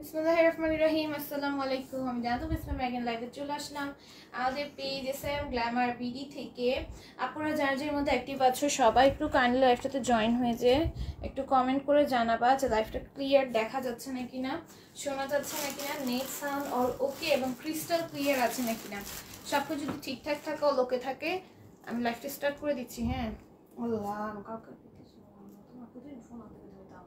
বিসমিল্লাহির রহমানির রহিম। আসসালামু আলাইকুম। আমি জানাতুল ইসলাম ম্যাগেন লাইভে চলে আসলাম আমাদের পেজ এসএম গ্ল্যামার বিডি থেকে। আপনারা যার যার মধ্যে অ্যাক্টিভ আছো সবাই একটু কাইন্ডলি লাইভটাতে জয়েন হয়ে যে একটু কমেন্ট করে জানাবা যে লাইভটা ক্লিয়ার দেখা যাচ্ছে নাকি না, শোনা যাচ্ছে নাকি না, নেট সাউন্ড অল ওকে এবং ক্রিস্টাল ক্লিয়ার আছে নাকি না। সব কিছু যদি ঠিকঠাক থাকে অল ওকে থাকে আমি লাইভটা স্টার্ট করে দিচ্ছি। হ্যাঁ, আল্লাহ কাউকে তোমার প্রতিদিন ফোন আনতে দাও।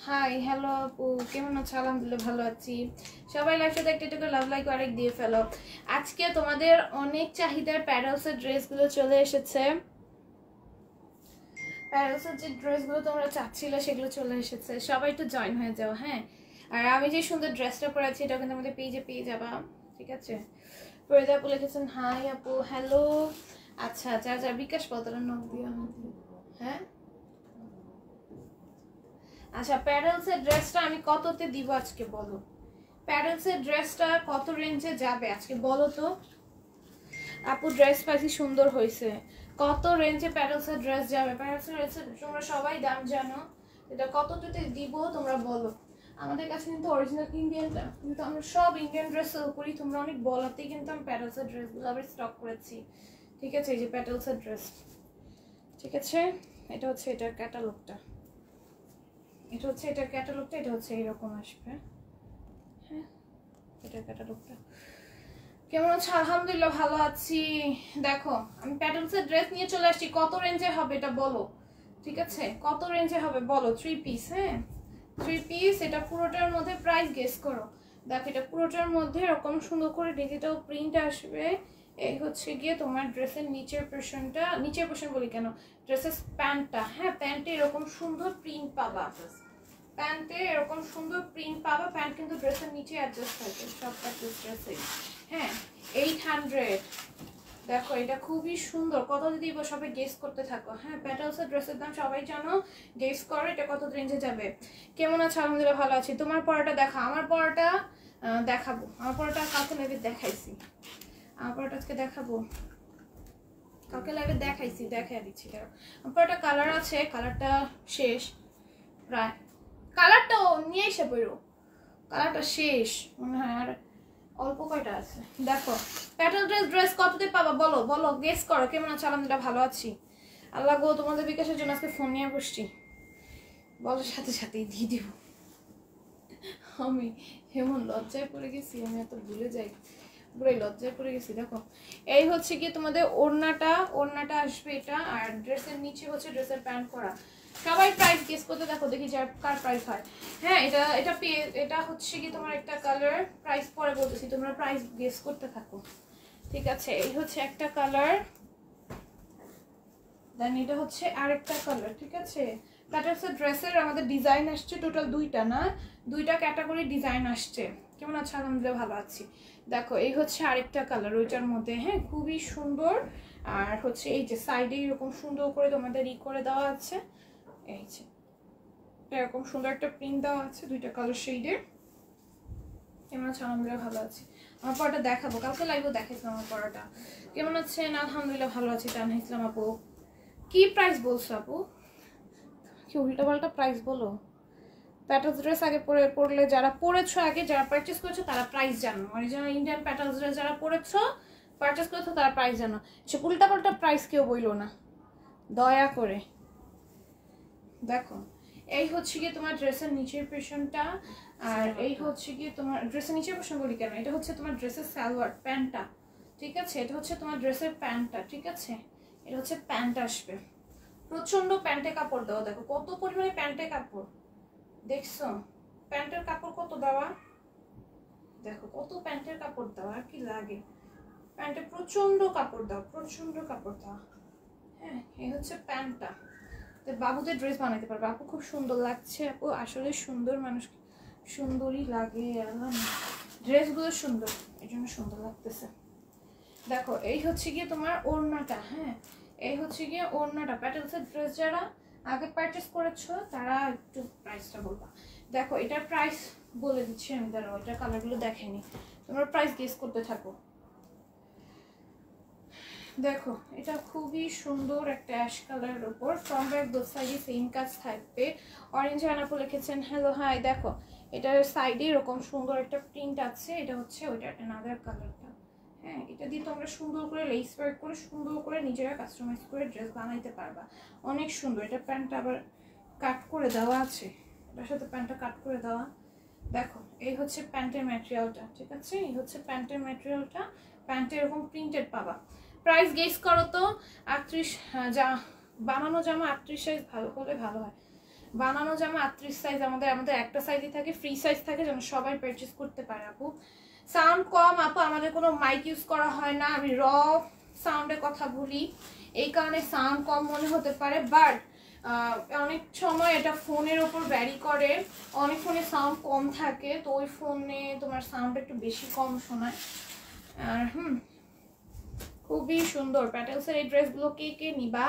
হাই হ্যালো আপু, কেমন আছো? আলহামদুলিল্লাহ ভালো আছি। সবাই লাইভটাতে একটা করে লাভ লাইক আরেক দিয়ে ফেলো। আজকে তোমাদের অনেক চাহিদার প্যারালসের ড্রেসগুলো চলে এসেছে। প্যারালসের যে ড্রেসগুলো তোমরা চাচ্ছিলে সেগুলো চলে এসেছে। সবাই একটু জয়েন হয়ে যাও। হ্যাঁ, আর আমি যে সুন্দর ড্রেসটা পরে আছি এটা কিন্তু আমাদের পেজে পেয়ে যাবা, ঠিক আছে? ফরিদা আপু লিখেছেন হাই আপু, হ্যালো। আচ্ছা আচ্ছা আচ্ছা, বিকাশ পত্রের নখ দিয়ে। হ্যাঁ আচ্ছা, প্যারেলসের ড্রেসটা আমি কততে দিব আজকে বলো? প্যারেলসের ড্রেসটা কত রেঞ্জে যাবে আজকে বলো তো? আপু ড্রেস পাইছি, সুন্দর হয়েছে। কত রেঞ্জে প্যারেলসের ড্রেস যাবে? প্যারেলসের ড্রেসের তোমরা সবাই দাম জানো, এটা কতটাতে দিব তোমরা বলো। আমাদের কাছে কিন্তু অরিজিনাল ইন্ডিয়ান, কিন্তু আমরা সব ইন্ডিয়ান ড্রেস সেল করি। তোমরা অনেক বলাতেই কিন্তু আমি প্যারেলসের ড্রেসগুলো আবার স্টক করেছি, ঠিক আছে? এই যে প্যারেলসের ড্রেস, ঠিক আছে? এটা হচ্ছে এটার ক্যাটালগটা, এটা হচ্ছে এটার ক্যাটালগটা, এটা হচ্ছে এইরকম আসবে। হ্যাঁ, এটার ক্যাটালগটা। কেমন আছো? আলহামদুলিল্লাহ ভালো আছি। দেখো আমি প্যাটার্নসের ড্রেস নিয়ে চলে আসছি। কত রেঞ্জে হবে এটা বলো, ঠিক আছে? কত রেঞ্জে হবে বলো? 3 পিস। হ্যাঁ 3 পিস। এটা পুরোটার মধ্যে প্রাইস গেস করো। দেখো এটা পুরোটার মধ্যে এরকম সুন্দর করে ডিজিটাল প্রিন্ট আসবে। এই হচ্ছে গিয়ে তোমার ড্রেসের নিচের পোর্শনটা, নিচের পোর্শন বলি কেন, ড্রেসের প্যান্টটা। হ্যাঁ, প্যান্টে এরকম সুন্দর প্রিন্ট পাবা, প্যান্টে এরকম সুন্দর প্রিন্ট পাবা। প্যান্ট কিন্তু ড্রেসের নিচে অ্যাডজাস্ট থাকে সব ড্রেসে। হ্যাঁ 800। দেখো এটা খুবই সুন্দর। কত দিব সবাই গেস করতে থাকো। হ্যাঁ, প্যাটালসের ড্রেসের দাম সবাই জানো, গেস করো এটা কত রেঞ্জে যাবে। কেমন আছে? আলহামদুলিল্লাহ ভালো আছি। তোমার পড়াটা দেখা, আমার পড়াটা দেখাবো। আমার পড়াটা কালকে লাইভে দেখাইছি, আমার পড়াটা আজকে দেখাবো। কালকে লাইভে দেখাইছি, দেখাই দিচ্ছি। আমার পড়াটা কালার আছে, কালারটা শেষ প্রায়। কালারটা নিয়ে এসে পড়ো, কালারটা শেষ মনে হয়, আর অল্প কয়টা আছে। দেখো প্যাটাল ড্রেস কততে পাবা বলো, বলো গেস করো। কেমন আছো? আলহামদুলিল্লাহ ভালো আছি। আল্লাহ গো, তোমাদের বিকাশের জন্য আজকে ফোন নিয়ে বসছি, বলার সাথে সাথেই দিয়ে দিব। আমি এমন লজ্জায় পড়ে গেছি, আমি এত ভুলে যাই, পুরো লজ্জায় পড়ে গেছি। দেখো এই হচ্ছে কি তোমাদের ওড়নাটা, ওড়নাটা আসবে এটা, আর ড্রেসের নিচে হচ্ছে ড্রেসের প্যান্ট করা। সবাই প্রাইস গেস করতে দেখো, দেখি যার কার প্রাইস হয়। হ্যাঁ এটা এটা এটা হচ্ছে কি তোমার একটা কালার, প্রাইস পরে বলতেছি, তোমরা প্রাইস গেস করতে থাকো, ঠিক আছে? এই হচ্ছে একটা কালার, দেন এটা হচ্ছে আরেকটা কালার, ঠিক আছে? প্যাটার্নসের ড্রেসের আমাদের ডিজাইন আসছে টোটাল দুইটা, না দুইটা ক্যাটাগরি ডিজাইন আসছে। কেমন আছে? আলহামদুলিল্লাহ ভালো আছি। দেখো এই হচ্ছে আরেকটা কালার ওইটার মধ্যে। হ্যাঁ খুবই সুন্দর। আর হচ্ছে এই যে সাইডে এরকম সুন্দর করে তোমাদের করে দেওয়া আছে, এই যে এরকম সুন্দর একটা প্রিন্ট দেওয়া আছে দুইটা কালার শেডের। কেমন আছে? আলহামদুলিল্লাহ ভালো আছি। আমার পড়াটা দেখাবো, কালকে লাইভও দেখাইছিলাম আমার পড়াটা। কেমন আছেন? আলহামদুলিল্লাহ ভালো আছি। তানহা ইসলাম আপু, কি প্রাইস বলছো আপু? কি উল্টাপাল্টা প্রাইস বলো? প্যাটার্স ড্রেস আগে পরলে, যারা পরেছো আগে, যারা পারচেস করেছো তারা প্রাইস জানো। অরিজিনাল ইন্ডিয়ান প্যাটার্স ড্রেস যারা পরেছো, পারচেস করেছো তারা প্রাইস জানো। সে উল্টাপাল্টা প্রাইস কেউ বইলো না দয়া করে। দেখো এই হচ্ছে গিয়ে তোমার ড্রেসের নিচের পোর্শনটা, আর এই হচ্ছে গিয়ে তোমার ড্রেসের নিচের পোর্শন বলি কেন, এটা হচ্ছে তোমার ড্রেসের সালোয়ার প্যান্টটা, ঠিক আছে? এটা হচ্ছে তোমার ড্রেসের প্যান্টটা, ঠিক আছে? এটা হচ্ছে প্যান্ট আসবে। প্রচন্ড প্যান্টে কাপড় দেওয়া, দেখো কত পরিমাণে প্যান্টে কাপড়, দেখছো প্যান্টের কাপড় কত দেওয়া, দেখো কত প্যান্টের কাপড় দেওয়া, আর কি লাগে? প্যান্টে প্রচন্ড কাপড় দেওয়া, প্রচন্ড কাপড় দেওয়া। হ্যাঁ এই হচ্ছে প্যান্টটা। বাবুদের ড্রেস বানাতে পারবে আপু, খুব সুন্দর লাগছে আপু। আসলে সুন্দর মানুষ সুন্দরই লাগে, ড্রেসগুলো সুন্দর, এই জন্য সুন্দর লাগতেছে। দেখো এই হচ্ছে গিয়ে তোমার ওড়নাটা। হ্যাঁ এই হচ্ছে গিয়ে ওড়নাটা। প্যাটার্নসের ড্রেস যারা আগে পারচেস করেছো তারা একটু প্রাইসটা বলবা। দেখো এটার প্রাইস বলে দিচ্ছি আমি, দাঁড়াও এটার কালারগুলো দেখেনি, তোমরা প্রাইস গেস করতে থাকো। দেখো এটা খুবই সুন্দর একটা অ্যাশ কালারের উপর, ফ্রন্ট ব্যাক দোর সাইডে সেম কাজ থাকবে। অরেঞ্জ আনাপু লিখেছেন হ্যালো হাই। দেখো এটার সাইডে এরকম সুন্দর একটা প্রিন্ট আছে, এটা হচ্ছে ওইটা অ্যানাদার কালারটা। হ্যাঁ, এটা দিয়ে তোমরা সুন্দর করে লেস ওয়ার্ক করে সুন্দর করে নিজেরা কাস্টমাইজ করে ড্রেস বানাইতে পারবা, অনেক সুন্দর। এটা প্যান্টটা আবার কাট করে দেওয়া আছে, এটার সাথে প্যান্টটা কাট করে দেওয়া। দেখো এই হচ্ছে প্যান্টের ম্যাটেরিয়ালটা, ঠিক আছে, এই হচ্ছে প্যান্টের ম্যাটেরিয়ালটা। প্যান্টে এরকম প্রিন্টেড পাবা। প্রাইস গেস করো তো। 38, বানানো জামা 38 সাইজ ভালো হলে ভালো হয়। বানানো জামা 38 সাইজ, আমাদের একটা সাইজই থাকে, ফ্রি সাইজ থাকে, যেন সবাই পারচেজ করতে পারে। আপু সাউন্ড কম আপু, আমাদের কোনো মাইক ইউজ করা হয় না, আমি র সাউন্ডে কথা বলি, এই কারণে সাউন্ড কম মনে হতে পারে। বাট অনেক সময় এটা ফোনের ওপর ভ্যারি করে, অনেক ফোনে সাউন্ড কম থাকে, তো ওই ফোনে তোমার সাউন্ড একটু বেশি কম শোনায়। আর খুবই সুন্দর প্যাটেলসের এই ড্রেসগুলো কে কে নিবা?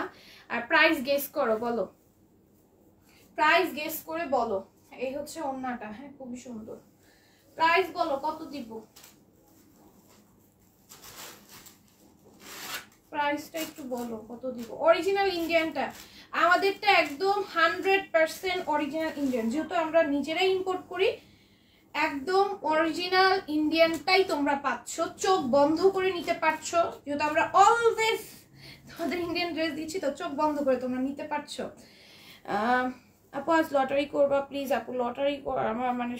আর প্রাইস গেস করো, বলো প্রাইস গেস করে বলো। এই হচ্ছে ওড়নাটা, হ্যাঁ খুবই সুন্দর। প্রাইস বলো কত দিব, প্রাইসটা একটু বলো কত দিব। অরিজিনাল ইন্ডিয়ানটা আমাদেরটা একদম 100% অরিজিনাল ইন্ডিয়ান, যেহেতু আমরা নিজেরাই ইম্পোর্ট করি, একদম অরিজিনাল ইন্ডিয়ানটাই তোমরা পাচ্ছ, চোখ বন্ধ করে নিতে পারছো, যেহেতু আমরা অলওয়েজ তোমাদের ইন্ডিয়ান ড্রেস দিচ্ছি, তো চোখ বন্ধ করে তোমরা নিতে পারছো। আপু আজ লটারি করবা প্লিজ? আপু লটারি আমার মানে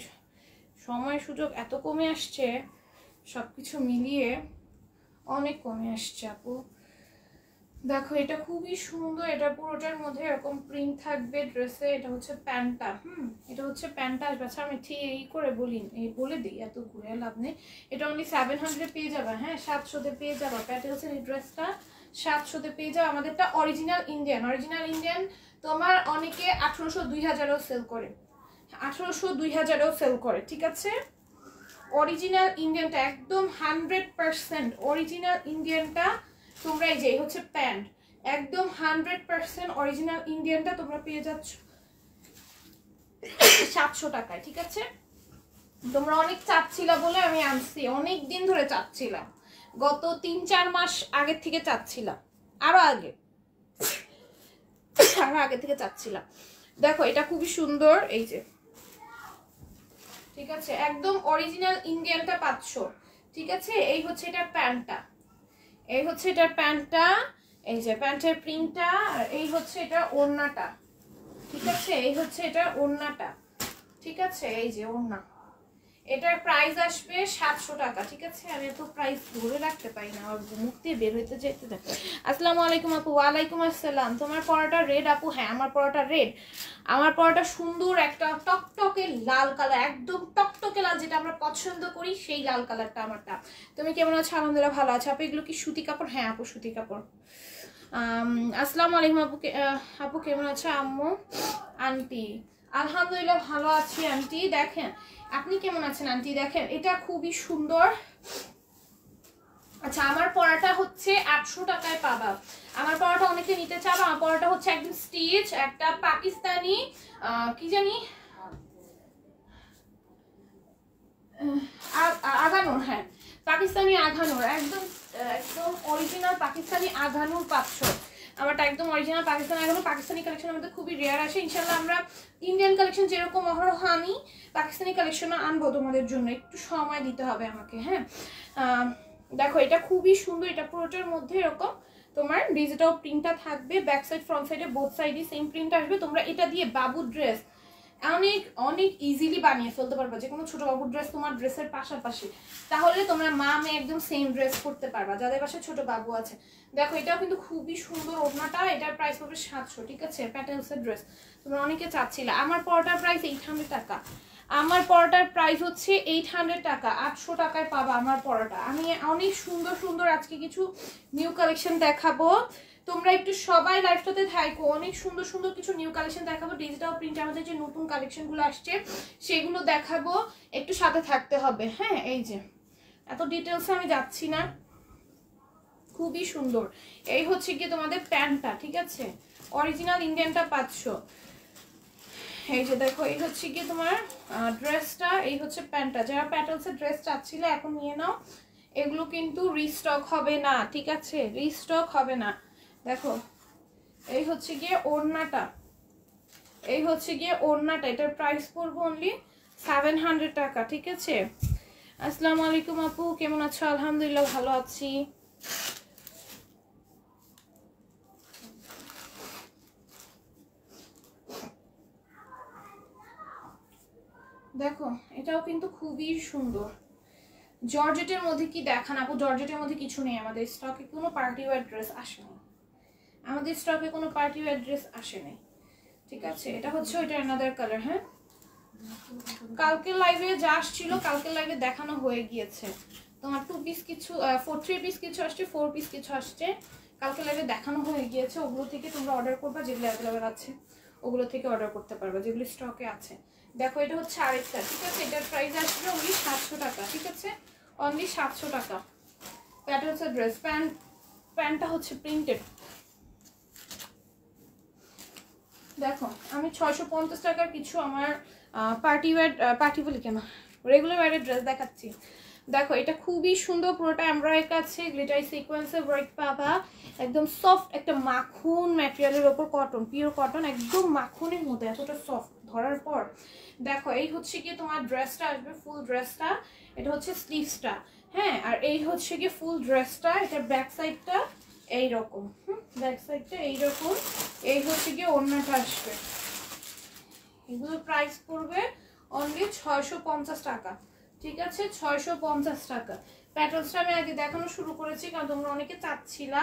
সময় সুযোগ এত কমে আসছে, সবকিছু মিলিয়ে অনেক কমে আসছে আপু। দেখো এটা খুবই সুন্দর, এটা পুরোটার মধ্যে এরকম প্রিন্ট থাকবে ড্রেসে। এটা হচ্ছে প্যান্টটা, এটা হচ্ছে প্যান্টটা আসবে। আচ্ছা আমি ঠিক এই করে বলি, এই বলে দিই, এত ঘুরে লাভ নেই। এটা অনলি 700 পেয়ে যাবে, হ্যাঁ 700-তে পেয়ে যাবা। প্যাটেলসের এই ড্রেসটা 700-তে পেয়ে যাবে। আমাদেরটা অরিজিনাল ইন্ডিয়ান, অরিজিনাল ইন্ডিয়ান তোমার অনেকে 1800-2000-এও সেল করে, 1800-2000-এও সেল করে, ঠিক আছে। অরিজিনাল ইন্ডিয়ানটা একদম 100% অরিজিনাল ইন্ডিয়ানটা তোমরা, এই যে হচ্ছে প্যান্ট, একদম 100% অরিজিনাল ইন্ডিয়ানটা তোমরা পেয়ে যাচ্ছ 700 টাকায়, ঠিক আছে। তোমরা অনেক চাচ্ছিলা বলে আমি আনছি, অনেক দিন ধরে চাচ্ছিলাম, গত 3-4 মাস আগের থেকে চাচ্ছিলাম, আরো আগে থেকে চাচ্ছিলাম। দেখো এটা খুবই সুন্দর, এই যে, ঠিক আছে, একদম অরিজিনাল ইন্ডিয়ানটা পাচ্ছ, ঠিক আছে। এই হচ্ছে এটা প্যান্টটা, এই হচ্ছে এটার প্যান্টটা, এই যে প্যান্টের প্রিন্টটা, আর এই হচ্ছে এটা ওড়নাটা, ঠিক আছে। এই হচ্ছে এটা ওড়নাটা, ঠিক আছে, এই যে ওড়না। এটার প্রাইস আসবে 700 টাকা, ঠিক আছে। আমি এত প্রাইস ধরে রাখতে পারি না, আমার মুখ দিয়ে বের হইতে যেতে দেখ। আসসালামু আলাইকুম আপু। ওয়ালাইকুম আসসালাম। তোমার পরাটা রেড আপু? হ্যাঁ আমার পরাটা রেড, আমার পরাটা সুন্দর একটা টকটকে লাল কালার, একদম টকটকে লাল, যেটা আমরা পছন্দ করি সেই লাল কালারটা আমারটা। তুমি কেমন আছো? আলহামদুলিল্লাহ ভালো আছো আপু। এগুলো কি সুতি কাপড়? হ্যাঁ আপু সুতি কাপড়। আসসালামু আলাইকুম আপু। আপু কেমন আছে? আম্মু আন্টি আলহামদুলিল্লাহ ভালো আছি আন্টি। দেখেন আপনি কেমন আছেন আন্টি? দেখেন এটা খুবই সুন্দর। আচ্ছা আমার পরাটা হচ্ছে 800 টাকায় পাবা। আমার পরাটা অনেকে নিতে চাও। আমার পরাটা হচ্ছে একদম স্টিচ, একটা পাকিস্তানি কি জানি আগানোর, হ্যাঁ পাকিস্তানি আগানোর, একদম একদম অরিজিনাল পাকিস্তানি আগানোর পাচ্ছ। আমারটা একদম অরিজিনাল পাকিস্তানি আগানো। পাকিস্তানি কালেকশন আমাদের খুবই রেয়ার আসে, ইনশাল্লাহ আমরা ইন্ডিয়ান কালেকশন যেরকম অহরহ আনি, পাকিস্তানি কালেকশনও আনবো তোমাদের জন্য, একটু সময় দিতে হবে আমাকে, হ্যাঁ। দেখো এটা খুবই সুন্দর, এটা পুরোটার মধ্যে এরকম তোমার ডিজিটাল প্রিন্টটা থাকবে, ব্যাক সাইড ফ্রন্ট সাইডে বোথ সাইডে সেম প্রিন্ট আসবে। তোমরা এটা দিয়ে বাবুর ড্রেস অনেক অনেক ইজিলি বানিয়ে ফেলতে পারবা, যে কোনো ছোট বাবুর ড্রেস তোমার ড্রেসের পাশাপাশি, তাহলে তোমরা মা মেয়ে একদম সেম ড্রেস করতে পারবা যাদের বাসায় ছোট বাবু আছে। দেখো এটাও কিন্তু খুবই সুন্দর ওড়নাটা, এটার প্রাইস পড়বে 700, ঠিক আছে। প্যাটেলসের ড্রেস তোমরা অনেকে চাচ্ছিলে। আমার পরোটার প্রাইস 800 টাকা, আমার পরোটার প্রাইস হচ্ছে 800 টাকা, 800 টাকায় পাবা আমার পরোটা। আমি অনেক সুন্দর সুন্দর আজকে কিছু নিউ কালেকশন দেখাবো, তোমরা একটু সবাই লাইভটাতে থাকো, অনেক সুন্দর সুন্দর কিছু নিউ কালেকশন দেখাবো। ডিজিটাল প্রিন্ট আমাদের যে নতুন কালেকশনগুলো আসছে সেগুলো দেখাবো, একটু সাথে থাকতে হবে, হ্যাঁ। এই যে এত ডিটেলসে আমি যাচ্ছি না, খুবই সুন্দর। এই হচ্ছে কি তোমাদের প্যান্টটা, ঠিক আছে, অরিজিনাল ইন্ডিয়ানটা পাচ্ছ। এই যে দেখো এই হচ্ছে কি তোমার ড্রেসটা, এই হচ্ছে প্যান্টটা। যারা প্যাটেলসের ড্রেস চাচ্ছিলে এখন নিয়ে নাও। এগুলো কিন্তু রিস্টক হবে না, ঠিক আছে? রিস্টক হবে না। দেখো এই হচ্ছে গিয়ে ওড়নাটা, এই হচ্ছে গিয়ে ওড়নাটা, এটার প্রাইস পড়বে অনলি 700 টাকা, ঠিক আছে? আসসালামু আলাইকুম আপু, কেমন আছো? আলহামদুলিল্লাহ ভালো আছি। দেখো এটাও কিন্তু খুবই সুন্দর। জর্জেটের মধ্যে কি দেখান আপু? জর্জেটের মধ্যে কিছু নেই আমাদের স্টকে, কোনো পার্টি ওয়্যার ড্রেস আসেনি আমাদের স্টকে, কোনো পার্টি ওয়্যার ড্রেস আসেনি, ঠিক আছে? এটা হচ্ছে ওইটা অ্যানাদার কালার। হ্যাঁ, কালকে লাইভে যা আসছিল কালকে লাইভে দেখানো হয়ে গিয়েছে। তোমার 2 পিস কিছু 3 পিস কিছু আসছে, 4 পিস কিছু আসছে, কালকে লাইভে দেখানো হয়ে গিয়েছে। ওগুলো থেকে তোমরা অর্ডার করবা, যেগুলো অ্যাভেলেবেল আছে ওগুলো থেকে অর্ডার করতে পারবা, যেগুলো স্টকে আছে। দেখো এটা হচ্ছে আরেকটা, ঠিক আছে? এটার প্রাইস আসবে অনলি 700 টাকা, ঠিক আছে? অনলি 700 টাকা। প্যান্ট হচ্ছে ড্রেস, প্যান্টটা হচ্ছে প্রিন্টেড। দেখো আমি 650 টাকার কিছু আমার পার্টি ওয়্যার, পার্টি বলি কেন, রেগুলার ওয়্যারের ড্রেস দেখাচ্ছি। দেখো এটা খুবই সুন্দর, পুরোটা এমব্রয়ডারি কাছে গ্লিটারি সিকোয়েন্সের ওয়ার্ক পাবা, একদম সফট একটা মাখন ম্যাটেরিয়ালের ওপর, কটন, পিওর কটন, একদম মাখনের মধ্যে, এতটা সফট ধরার পর। দেখো এই হচ্ছে কি তোমার ড্রেসটা আসবে, ফুল ড্রেসটা, এটা হচ্ছে স্লিভসটা। হ্যাঁ, আর এই হচ্ছে কি ফুল ড্রেসটা, এটা ব্যাক সাইডটা এইরকম, ব্যাক সাইডটা এইরকম, এই হচ্ছে কি ওড়নাটা আসবে। এগুলোর প্রাইস পড়বে অনলি 650 টাকা, ঠিক আছে? 650 টাকা। প্যাটার্নসটা আমি আগে দেখানো শুরু করেছি কারণ তোমরা অনেকে চাচ্ছিলা।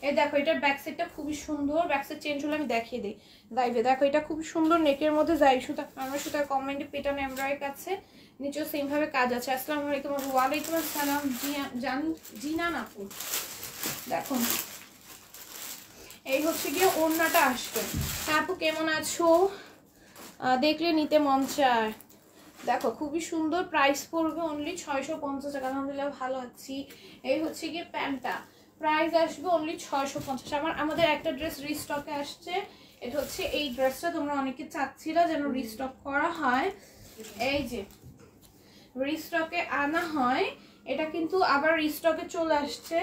এই দেখো এটার ব্যাক সাইডটা খুবই সুন্দর, ব্যাক সাইড চেঞ্জ হলে আমি দেখিয়ে দিই লাইভে। দেখো এটা খুবই সুন্দর, নেকের মধ্যে যাই সুতা, কারণ সুতার কমেন্টে পেটানো এমব্রয়ডারি কাছে, নিচেও সেম ভাবে কাজ আছে। আসসালামু আলাইকুম। ওয়ালাইকুম আসসালাম জিনান আপু। দেখো এই হচ্ছে গিয়ে ওড়নাটা আসবে। আপু কেমন আছো? দেখলে নিতে মন চায়। দেখো খুবই সুন্দর, প্রাইস পড়বে অনলি 650 টাকা। আলহামদুলিল্লাহ ভালো আছি। এই হচ্ছে গিয়ে প্যান্টটা, প্রাইস আসবে অনলি 650। আমাদের একটা ড্রেস রিস্টকে আসছে, এটা হচ্ছে এই ড্রেসটা, তোমরা অনেকে চাচ্ছিলা যেন রিস্টক করা হয়, এই যে রিস্টকে আনা হয়, এটা কিন্তু আবার রিস্টকে চলে আসছে।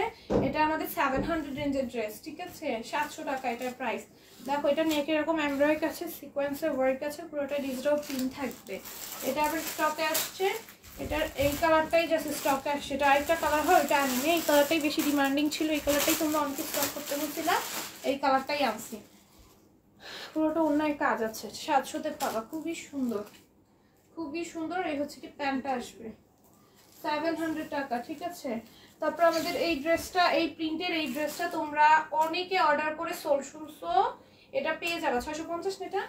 এটা আমাদের 700 রেঞ্জের ড্রেস, ঠিক আছে? 700 টাকা এটার প্রাইস। দেখো এটা নেক এরকম এমব্রয়ডারি আছে, সিকোয়েন্সের ওয়ার্ক আছে, পুরোটা ডিজিটাল প্রিন্ট থাকবে। এটা আবার স্টকে আসছে, এটার এই কালারটাই জাস্ট স্টকে আসছে। এটা আরেকটা কালার হয়, ওটা আনিনি, এই কালারটাই বেশি ডিমান্ডিং ছিল, এই কালারটাই তোমরা অনেকে স্টক করতে বলছিলা, এই কালারটাই আনছি। পুরোটা অন্যায় কাজ আছে, 700-তে পাবা, খুবই সুন্দর, খুবই সুন্দর। এই হচ্ছে কি প্যান্টটা আসবে 700 টাকা, ঠিক আছে? তারপর আমাদের এই ড্রেসটা, এই প্রিন্টের এই ড্রেসটা তোমরা অনেকে অর্ডার করে সোল শুনছো, এটা পেয়ে যাবে 650, এটা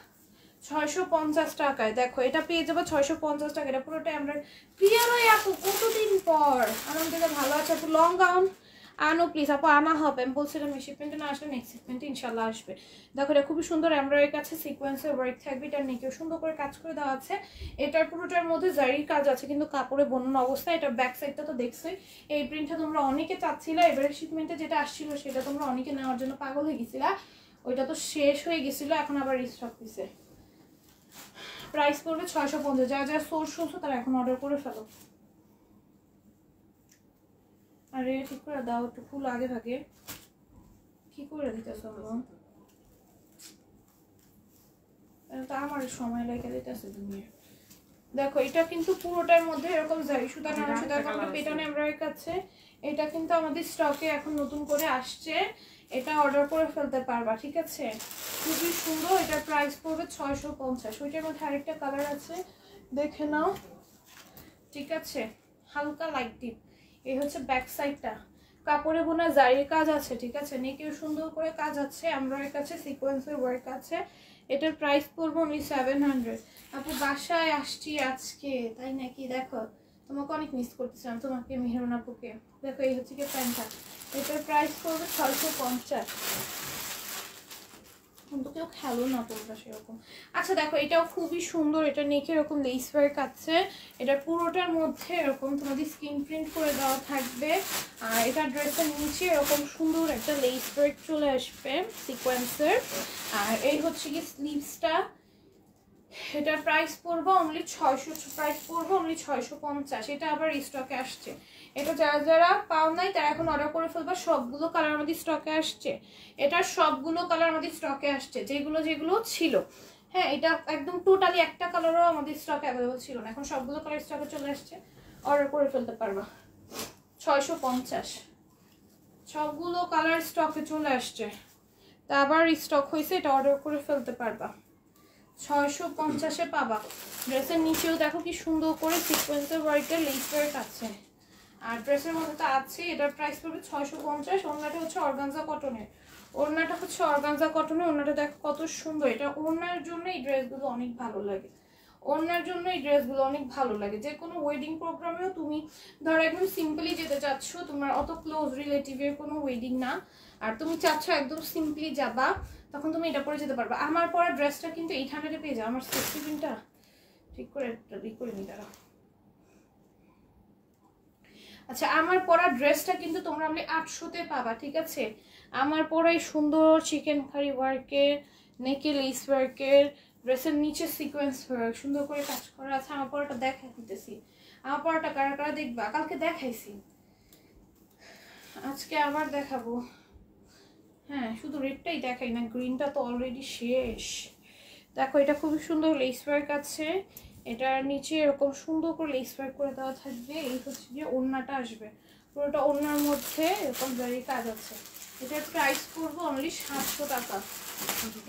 650 টাকায়। দেখো এটা পেয়ে যাবো 650 টাকা, এটা পুরোটা আমরা প্রিয়া ভাই আপু কতদিন পর, আলহামদুলিল্লাহ ভালো আছে আপু। লং গাউন আনো প্লিজ আপু, আনা হবে, আমি বলছিলাম এই শিপমেন্টে না আসলে নেক্সট শিপমেন্টে ইনশাল্লাহ আসবে। দেখো এটা খুবই সুন্দর এমব্রয়ডারি কাছে সিকোয়েন্সের ওয়ার্ক থাকবে, এটার নেকেও সুন্দর করে কাজ করে দেওয়া আছে। এটার পুরোটার মধ্যে জারির কাজ আছে কিন্তু কাপড়ে বোনানো অবস্থায়। এটা ব্যাক সাইডটা তো দেখছোই, এই প্রিন্টটা তোমরা অনেকে চাচ্ছিলা, এবারে শিপমেন্টে যেটা আসছিল সেটা তোমরা অনেকে নেওয়ার জন্য পাগল হয়ে গেছিলা, ওইটা তো শেষ হয়ে গেছিল, এখন আবার রিস্টক দিছে। প্রাইস পড়বে 650। যারা যারা সোর্স শুনছো তারা এখন অর্ডার করে ফেলো। আরে ঠিক করে দাও, একটু ফুল আগে ভাগে কি করে দিতেছ? তা আমার সময় লেগে দিতেছে দুনিয়া। দেখো এটা কিন্তু পুরোটার মধ্যে এরকম জারি সুতা, নানা সুতা, কারণ পেটানো এমব্রয়ডারি আছে। এটা কিন্তু আমাদের স্টকে এখন নতুন করে আসছে, এটা অর্ডার করে ফেলতে পারবা, ঠিক আছে? খুবই সুন্দর, এটার প্রাইস পড়বে 650। ওইটার মধ্যে আরেকটা কালার আছে, দেখে নাও, ঠিক আছে? হালকা লাইট ডিপ। এই হচ্ছে ব্যাক সাইডটা, কাপড়ে বোনা জারির কাজ আছে, ঠিক আছে? নেকেও সুন্দর করে কাজ আছে, এমব্রয়ডারি কাছে সিকোয়েন্সের ওয়ার্ক আছে। এটার প্রাইস পড়বে অনলি 700। আপু বাসায় আসছি আজকে, তাই নাকি? দেখো তোমাকে অনেক মিস করতেছিলাম, তোমাকে, মেহরুন আপুকে। দেখো এই হচ্ছে কি প্যান্টটা, এটার প্রাইস পড়বে 650। কিন্তু কেউ খেলো না তোমরা সেরকম। আচ্ছা দেখো এটাও খুবই সুন্দর, এটা নেকে এরকম লেস ওয়ার্ক আছে, এটা পুরোটার মধ্যে এরকম তোমাদের স্ক্রিন প্রিন্ট করে দেওয়া থাকবে। আর এটা ড্রেসের নিচে এরকম সুন্দর একটা লেস ওয়ার্ক চলে আসবে সিকোয়েন্সের। আর এই হচ্ছে কি স্লিভসটা, এটার প্রাইস পড়বে অনলি 600, প্রাইস পড়বে অনলি 650। এটা আবার স্টকে আসছে। এটা যারা যারা পাও নাই তারা এখন অর্ডার করে ফেলবা, সবগুলো কালার আমাদের স্টকে আসছে। এটার সবগুলো কালার আমাদের স্টকে আসছে, যেগুলো যেগুলো ছিল। হ্যাঁ, এটা একদম টোটালি একটা কালারও আমাদের স্টক অ্যাভেলেবল ছিল না, এখন সবগুলো কালার স্টকে চলে আসছে, অর্ডার করে ফেলতে পারবা। 650 সবগুলো কালার স্টকে চলে আসছে, তা আবার স্টক হয়েছে, এটা অর্ডার করে ফেলতে পারবা। 650-এ পাবা। ড্রেসের নিচেও দেখো কি সুন্দর করে সিকোয়েন্সের ওয়ার্কের লেস ওয়ার্ক আছে, আর ড্রেসের মধ্যে তো আছে। এটার প্রাইস পড়বে 650। ওড়নাটা হচ্ছে অর্গানজা কটনের, ওড়নাটা হচ্ছে অর্গানজা কটনের। ওড়নাটা দেখো কত সুন্দর, এটা ওড়নার জন্য এই ড্রেসগুলো অনেক ভালো লাগে, ওড়নার জন্য এই ড্রেসগুলো অনেক ভালো লাগে। যে কোনো ওয়েডিং প্রোগ্রামেও তুমি ধরো একদম সিম্পলি যেতে চাচ্ছ, তোমার অত ক্লোজ রিলেটিভের কোনো ওয়েডিং না, আর তুমি চাচ্ছ একদম সিম্পলি যাবা, তখন তুমি এটা পরে যেতে পারবা। আমার পরা ড্রেসটা কিন্তু 800-এ পেয়ে যাও। আমার সেফটি পিনটা ঠিক করে নি দাঁড়া। আচ্ছা, আমার পরা ড্রেসটা কিন্তু তোমরা আমি 800-তে পাবা, ঠিক আছে? আমার পরাই সুন্দর চিকেন কারি ওয়ার্কের, নেকে লেস ওয়ার্কের, ড্রেসের নিচে সিকোয়েন্স ওয়ার্ক সুন্দর করে কাজ করা আছে। আমার পরাটা দেখাই দিতেছি, আমার পরাটা কারা কারা দেখবা। কালকে দেখাইছি, আজকে আবার দেখাবো। হ্যাঁ, শুধু রেডটাই দেখাই না, গ্রিনটা তো অলরেডি শেষ। দেখো, এটা খুবই সুন্দর লেস ওয়ার্ক আছে, এটার নিচে এরকম সুন্দর করে লেস ওয়ার্ক করে দেওয়া থাকবে। এই হচ্ছে যে ওড়নাটা আসবে, পুরোটা ওড়নার মধ্যে এরকম জারি কাজ আছে। এটার প্রাইস পড়বে অনলি 700 টাকা।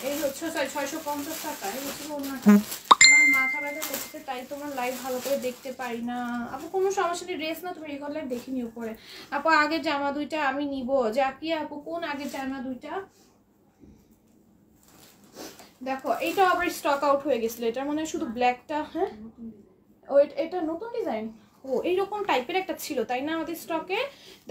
এই হচ্ছে 650 টাকা। এই হচ্ছে ওড়নাটা। আমার মাথা ব্যথা করছে, তাই তোমার লাইভ ভালো করে দেখতে পারি না। আপু কোনো সমস্যা নেই, ড্রেস না তুমি রেগুলার লাইভ দেখে নিও পরে। আপু আগের জামা দুইটা আমি নিব। জাকিয়া আপু কোন আগের জামা দুইটা? দেখো, এইটা আবার স্টক আউট হয়ে গেছিল, এটার মনে হয় শুধু ব্ল্যাকটা। হ্যাঁ, ও এটা নতুন ডিজাইন। ও এইরকম টাইপের একটা ছিল তাই না আমাদের স্টকে?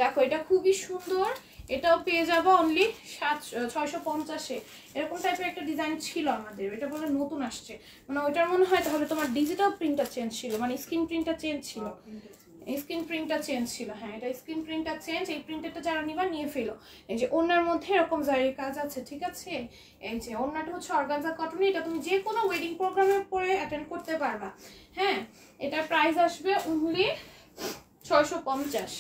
দেখো, এটা খুবই সুন্দর, এটাও পেয়ে যাবো অনলি 650-এ। এরকম টাইপের একটা ডিজাইন ছিল আমাদের, এটা বলে নতুন আসছে। মানে ওইটার মনে হয় তাহলে তোমার ডিজিটাল প্রিন্টটা চেঞ্জ ছিল, মানে স্ক্রিন প্রিন্টটা চেঞ্জ ছিল, স্ক্রিন প্রিন্টটা চেঞ্জ ছিল। হ্যাঁ, এটা স্ক্রিন প্রিন্টটা চেঞ্জ। এই প্রিন্টারটা যারা নিবা নিয়ে ফেলো। এই যে ওনার মধ্যে এরকম জারির কাজ আছে, ঠিক আছে? এই যে ওনাটা হচ্ছে অর্গানজা কটন, এটা তুমি যে কোনো ওয়েডিং প্রোগ্রামে পরে অ্যাটেন্ড করতে পারবা। হ্যাঁ, এটার প্রাইস আসবে অনলি 650।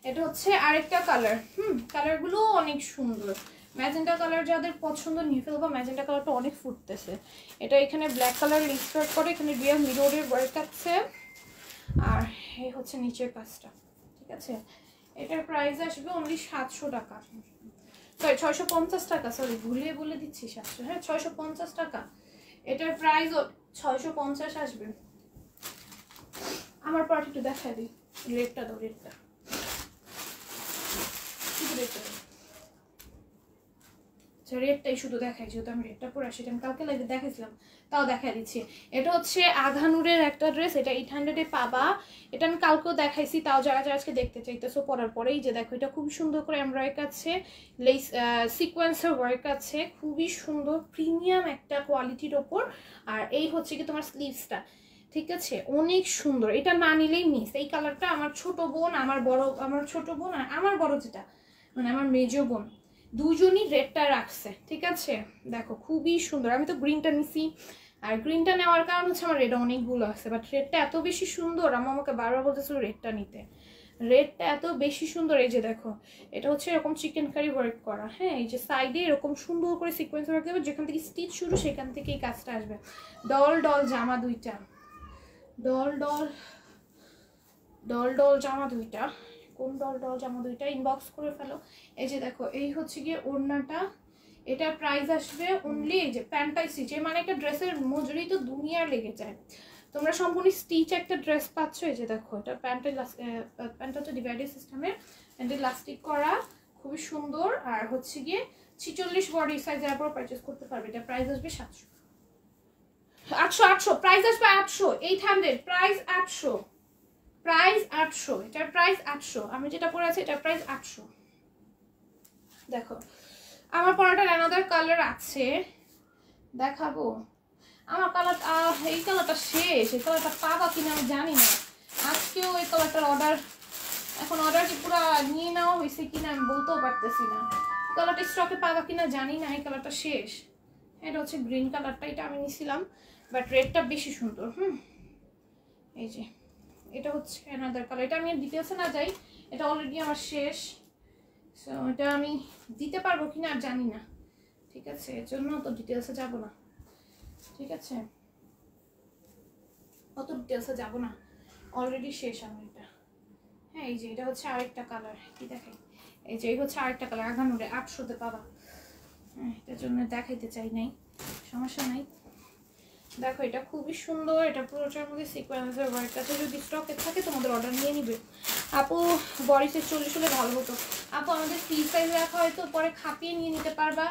এটা হচ্ছে আরেকটা কালার। কালারগুলো অনেক সুন্দর। ম্যাজেন্টা কালার যাদের পছন্দ নিয়ে ফেলবো, ম্যাজেন্টা কালারটা অনেক ফুটতেছে। এটা এখানে ব্ল্যাক কালার লিস্টার করে, এখানে রিয়াল মিররের ওয়ার্ক আছে, আর এই হচ্ছে নিচের কাজটা, ঠিক আছে? এটার প্রাইস আসবে অনলি 700 টাকা, সরি 650 টাকা, সরি ভুলিয়ে বলে দিচ্ছি 700। হ্যাঁ, 650 টাকা। এটার প্রাইস 650 আসবে। আমার পার্ট একটু দেখা দিই, রেটটা দাও, রেটটা শুধু রেটটা দাও। রেটটাই শুধু দেখাই, যেহেতু আমি রেটটা পরে আসি, আমি কালকে লাইভে দেখাইছিলাম, তাও দেখা দিচ্ছি। এটা হচ্ছে আঘানুরের একটা ড্রেস, এটা 800-এ পাবা। এটা আমি কালকেও দেখাইছি, তাও যারা যারা আজকে দেখতে চাইতেছো পরার পরেই যে দেখো, এটা খুবই সুন্দর করে এমব্রয়ডারি আছে, লেস সিকোয়েন্সের ওয়ার্ক আছে, খুবই সুন্দর প্রিমিয়াম একটা কোয়ালিটির ওপর। আর এই হচ্ছে কি তোমার স্লিভসটা, ঠিক আছে? অনেক সুন্দর, এটা না নিলেই মিস। এই কালারটা আমার ছোট বোন, আমার ছোট বোন আর আমার বড় যেটা মানে আমার মেজো বোন, দুজনই রেডটা রাখছে, ঠিক আছে? দেখো খুবই সুন্দর। আমি তো গ্রিনটা নিছি, আর গ্রিনটা নেওয়ার কারণ হচ্ছে আমার রেড অনেকগুলো আছে, বাট রেডটা এত বেশি সুন্দর, আমাকে বারবার বলতেছিল রেডটা নিতে। রেডটা এত বেশি সুন্দর। এই যে দেখো, এটা হচ্ছে এরকম চিকেন কারি ওয়ার্ক করা। হ্যাঁ, এই যে সাইডে এরকম সুন্দর করে সিকোয়েন্স ওয়ার্ক দেবে, যেখান থেকে স্টিচ শুরু সেখান থেকে এই কাজটা আসবে। ডল ডল জামা দুইটা, ডল ডল ডল ডল জামা দুইটা। কোন ডল ডল জামা দুইটা ইনবক্স করে ফেলো। এই যে দেখো, এই হচ্ছে গিয়ে ওড়নাটা, এটার প্রাইস আসবে অনলি, এই যে প্যান্টটা স্টিচ, মানে একটা ড্রেসের মজুরি তো দুনিয়ার লেগে যায়। তোমরা সম্পূর্ণ স্টিচ একটা ড্রেস পাচ্ছ। এই যে দেখো, এটা প্যান্টটা হচ্ছে ডিভাইডেড সিস্টেমের, প্যান্টে ইলাস্টিক করা, খুবই সুন্দর। আর হচ্ছে গিয়ে 46 বডি সাইজের উপর পারচেস করতে পারবে। এটা প্রাইস আসবে 700, 800, প্রাইস আসবে 800, 800, প্রাইস 800, প্রাইস 800, এটার প্রাইস 800। আমি যেটা পরে আছি এটার প্রাইস 800। দেখো, আমার পরাটার অ্যানাদার কালার আছে, দেখাবো। আমার কালার, এই কালারটা শেষ, এই কালারটা পাবা কিনা আমি জানি না। আজকেও এই কালারটার অর্ডার, এখন অর্ডার কি পুরো নিয়ে নেওয়া হয়েছে কিনা আমি বলতেও পারতেছি না। কালারটা স্টকে পাবা কিনা জানি না, এই কালারটা শেষ। এটা হচ্ছে গ্রিন কালারটা, এটা আমি নিছিলাম, বাট রেডটা বেশি সুন্দর। এই যে এটা হচ্ছে অ্যানাদার কালার। এটা আমি ডিটেলসে না যাই, এটা অলরেডি আমার শেষ, সো এটা আমি দিতে পারবো কিনা আর জানি না, ঠিক আছে, এর জন্য তো ডিটেলসে যাব না, ঠিক আছে, অত ডিটেলসে যাব না, অলরেডি শেষ আমার এটা। হ্যাঁ এই যে এটা হচ্ছে আরেকটা কালার, কি দেখাই, এই যে এই হচ্ছে আরেকটা কালার, 800-তে পাবা। হ্যাঁ এটার জন্য দেখাইতে চাই নাই, সমস্যা নাই। দেখো এটা খুবই সুন্দর, এটা পুরোটার মধ্যে সিকোয়েন্সের ওয়ার্ক আছে। যদি স্টকে থাকে তোমাদের অর্ডার নিয়ে নিবে। আপু বডি সাইজ 40 হলে ভালো হতো। আপু আমাদের ফ্রি সাইজ রাখা হয়তো পরে খাপিয়ে নিয়ে নিতে পারবা।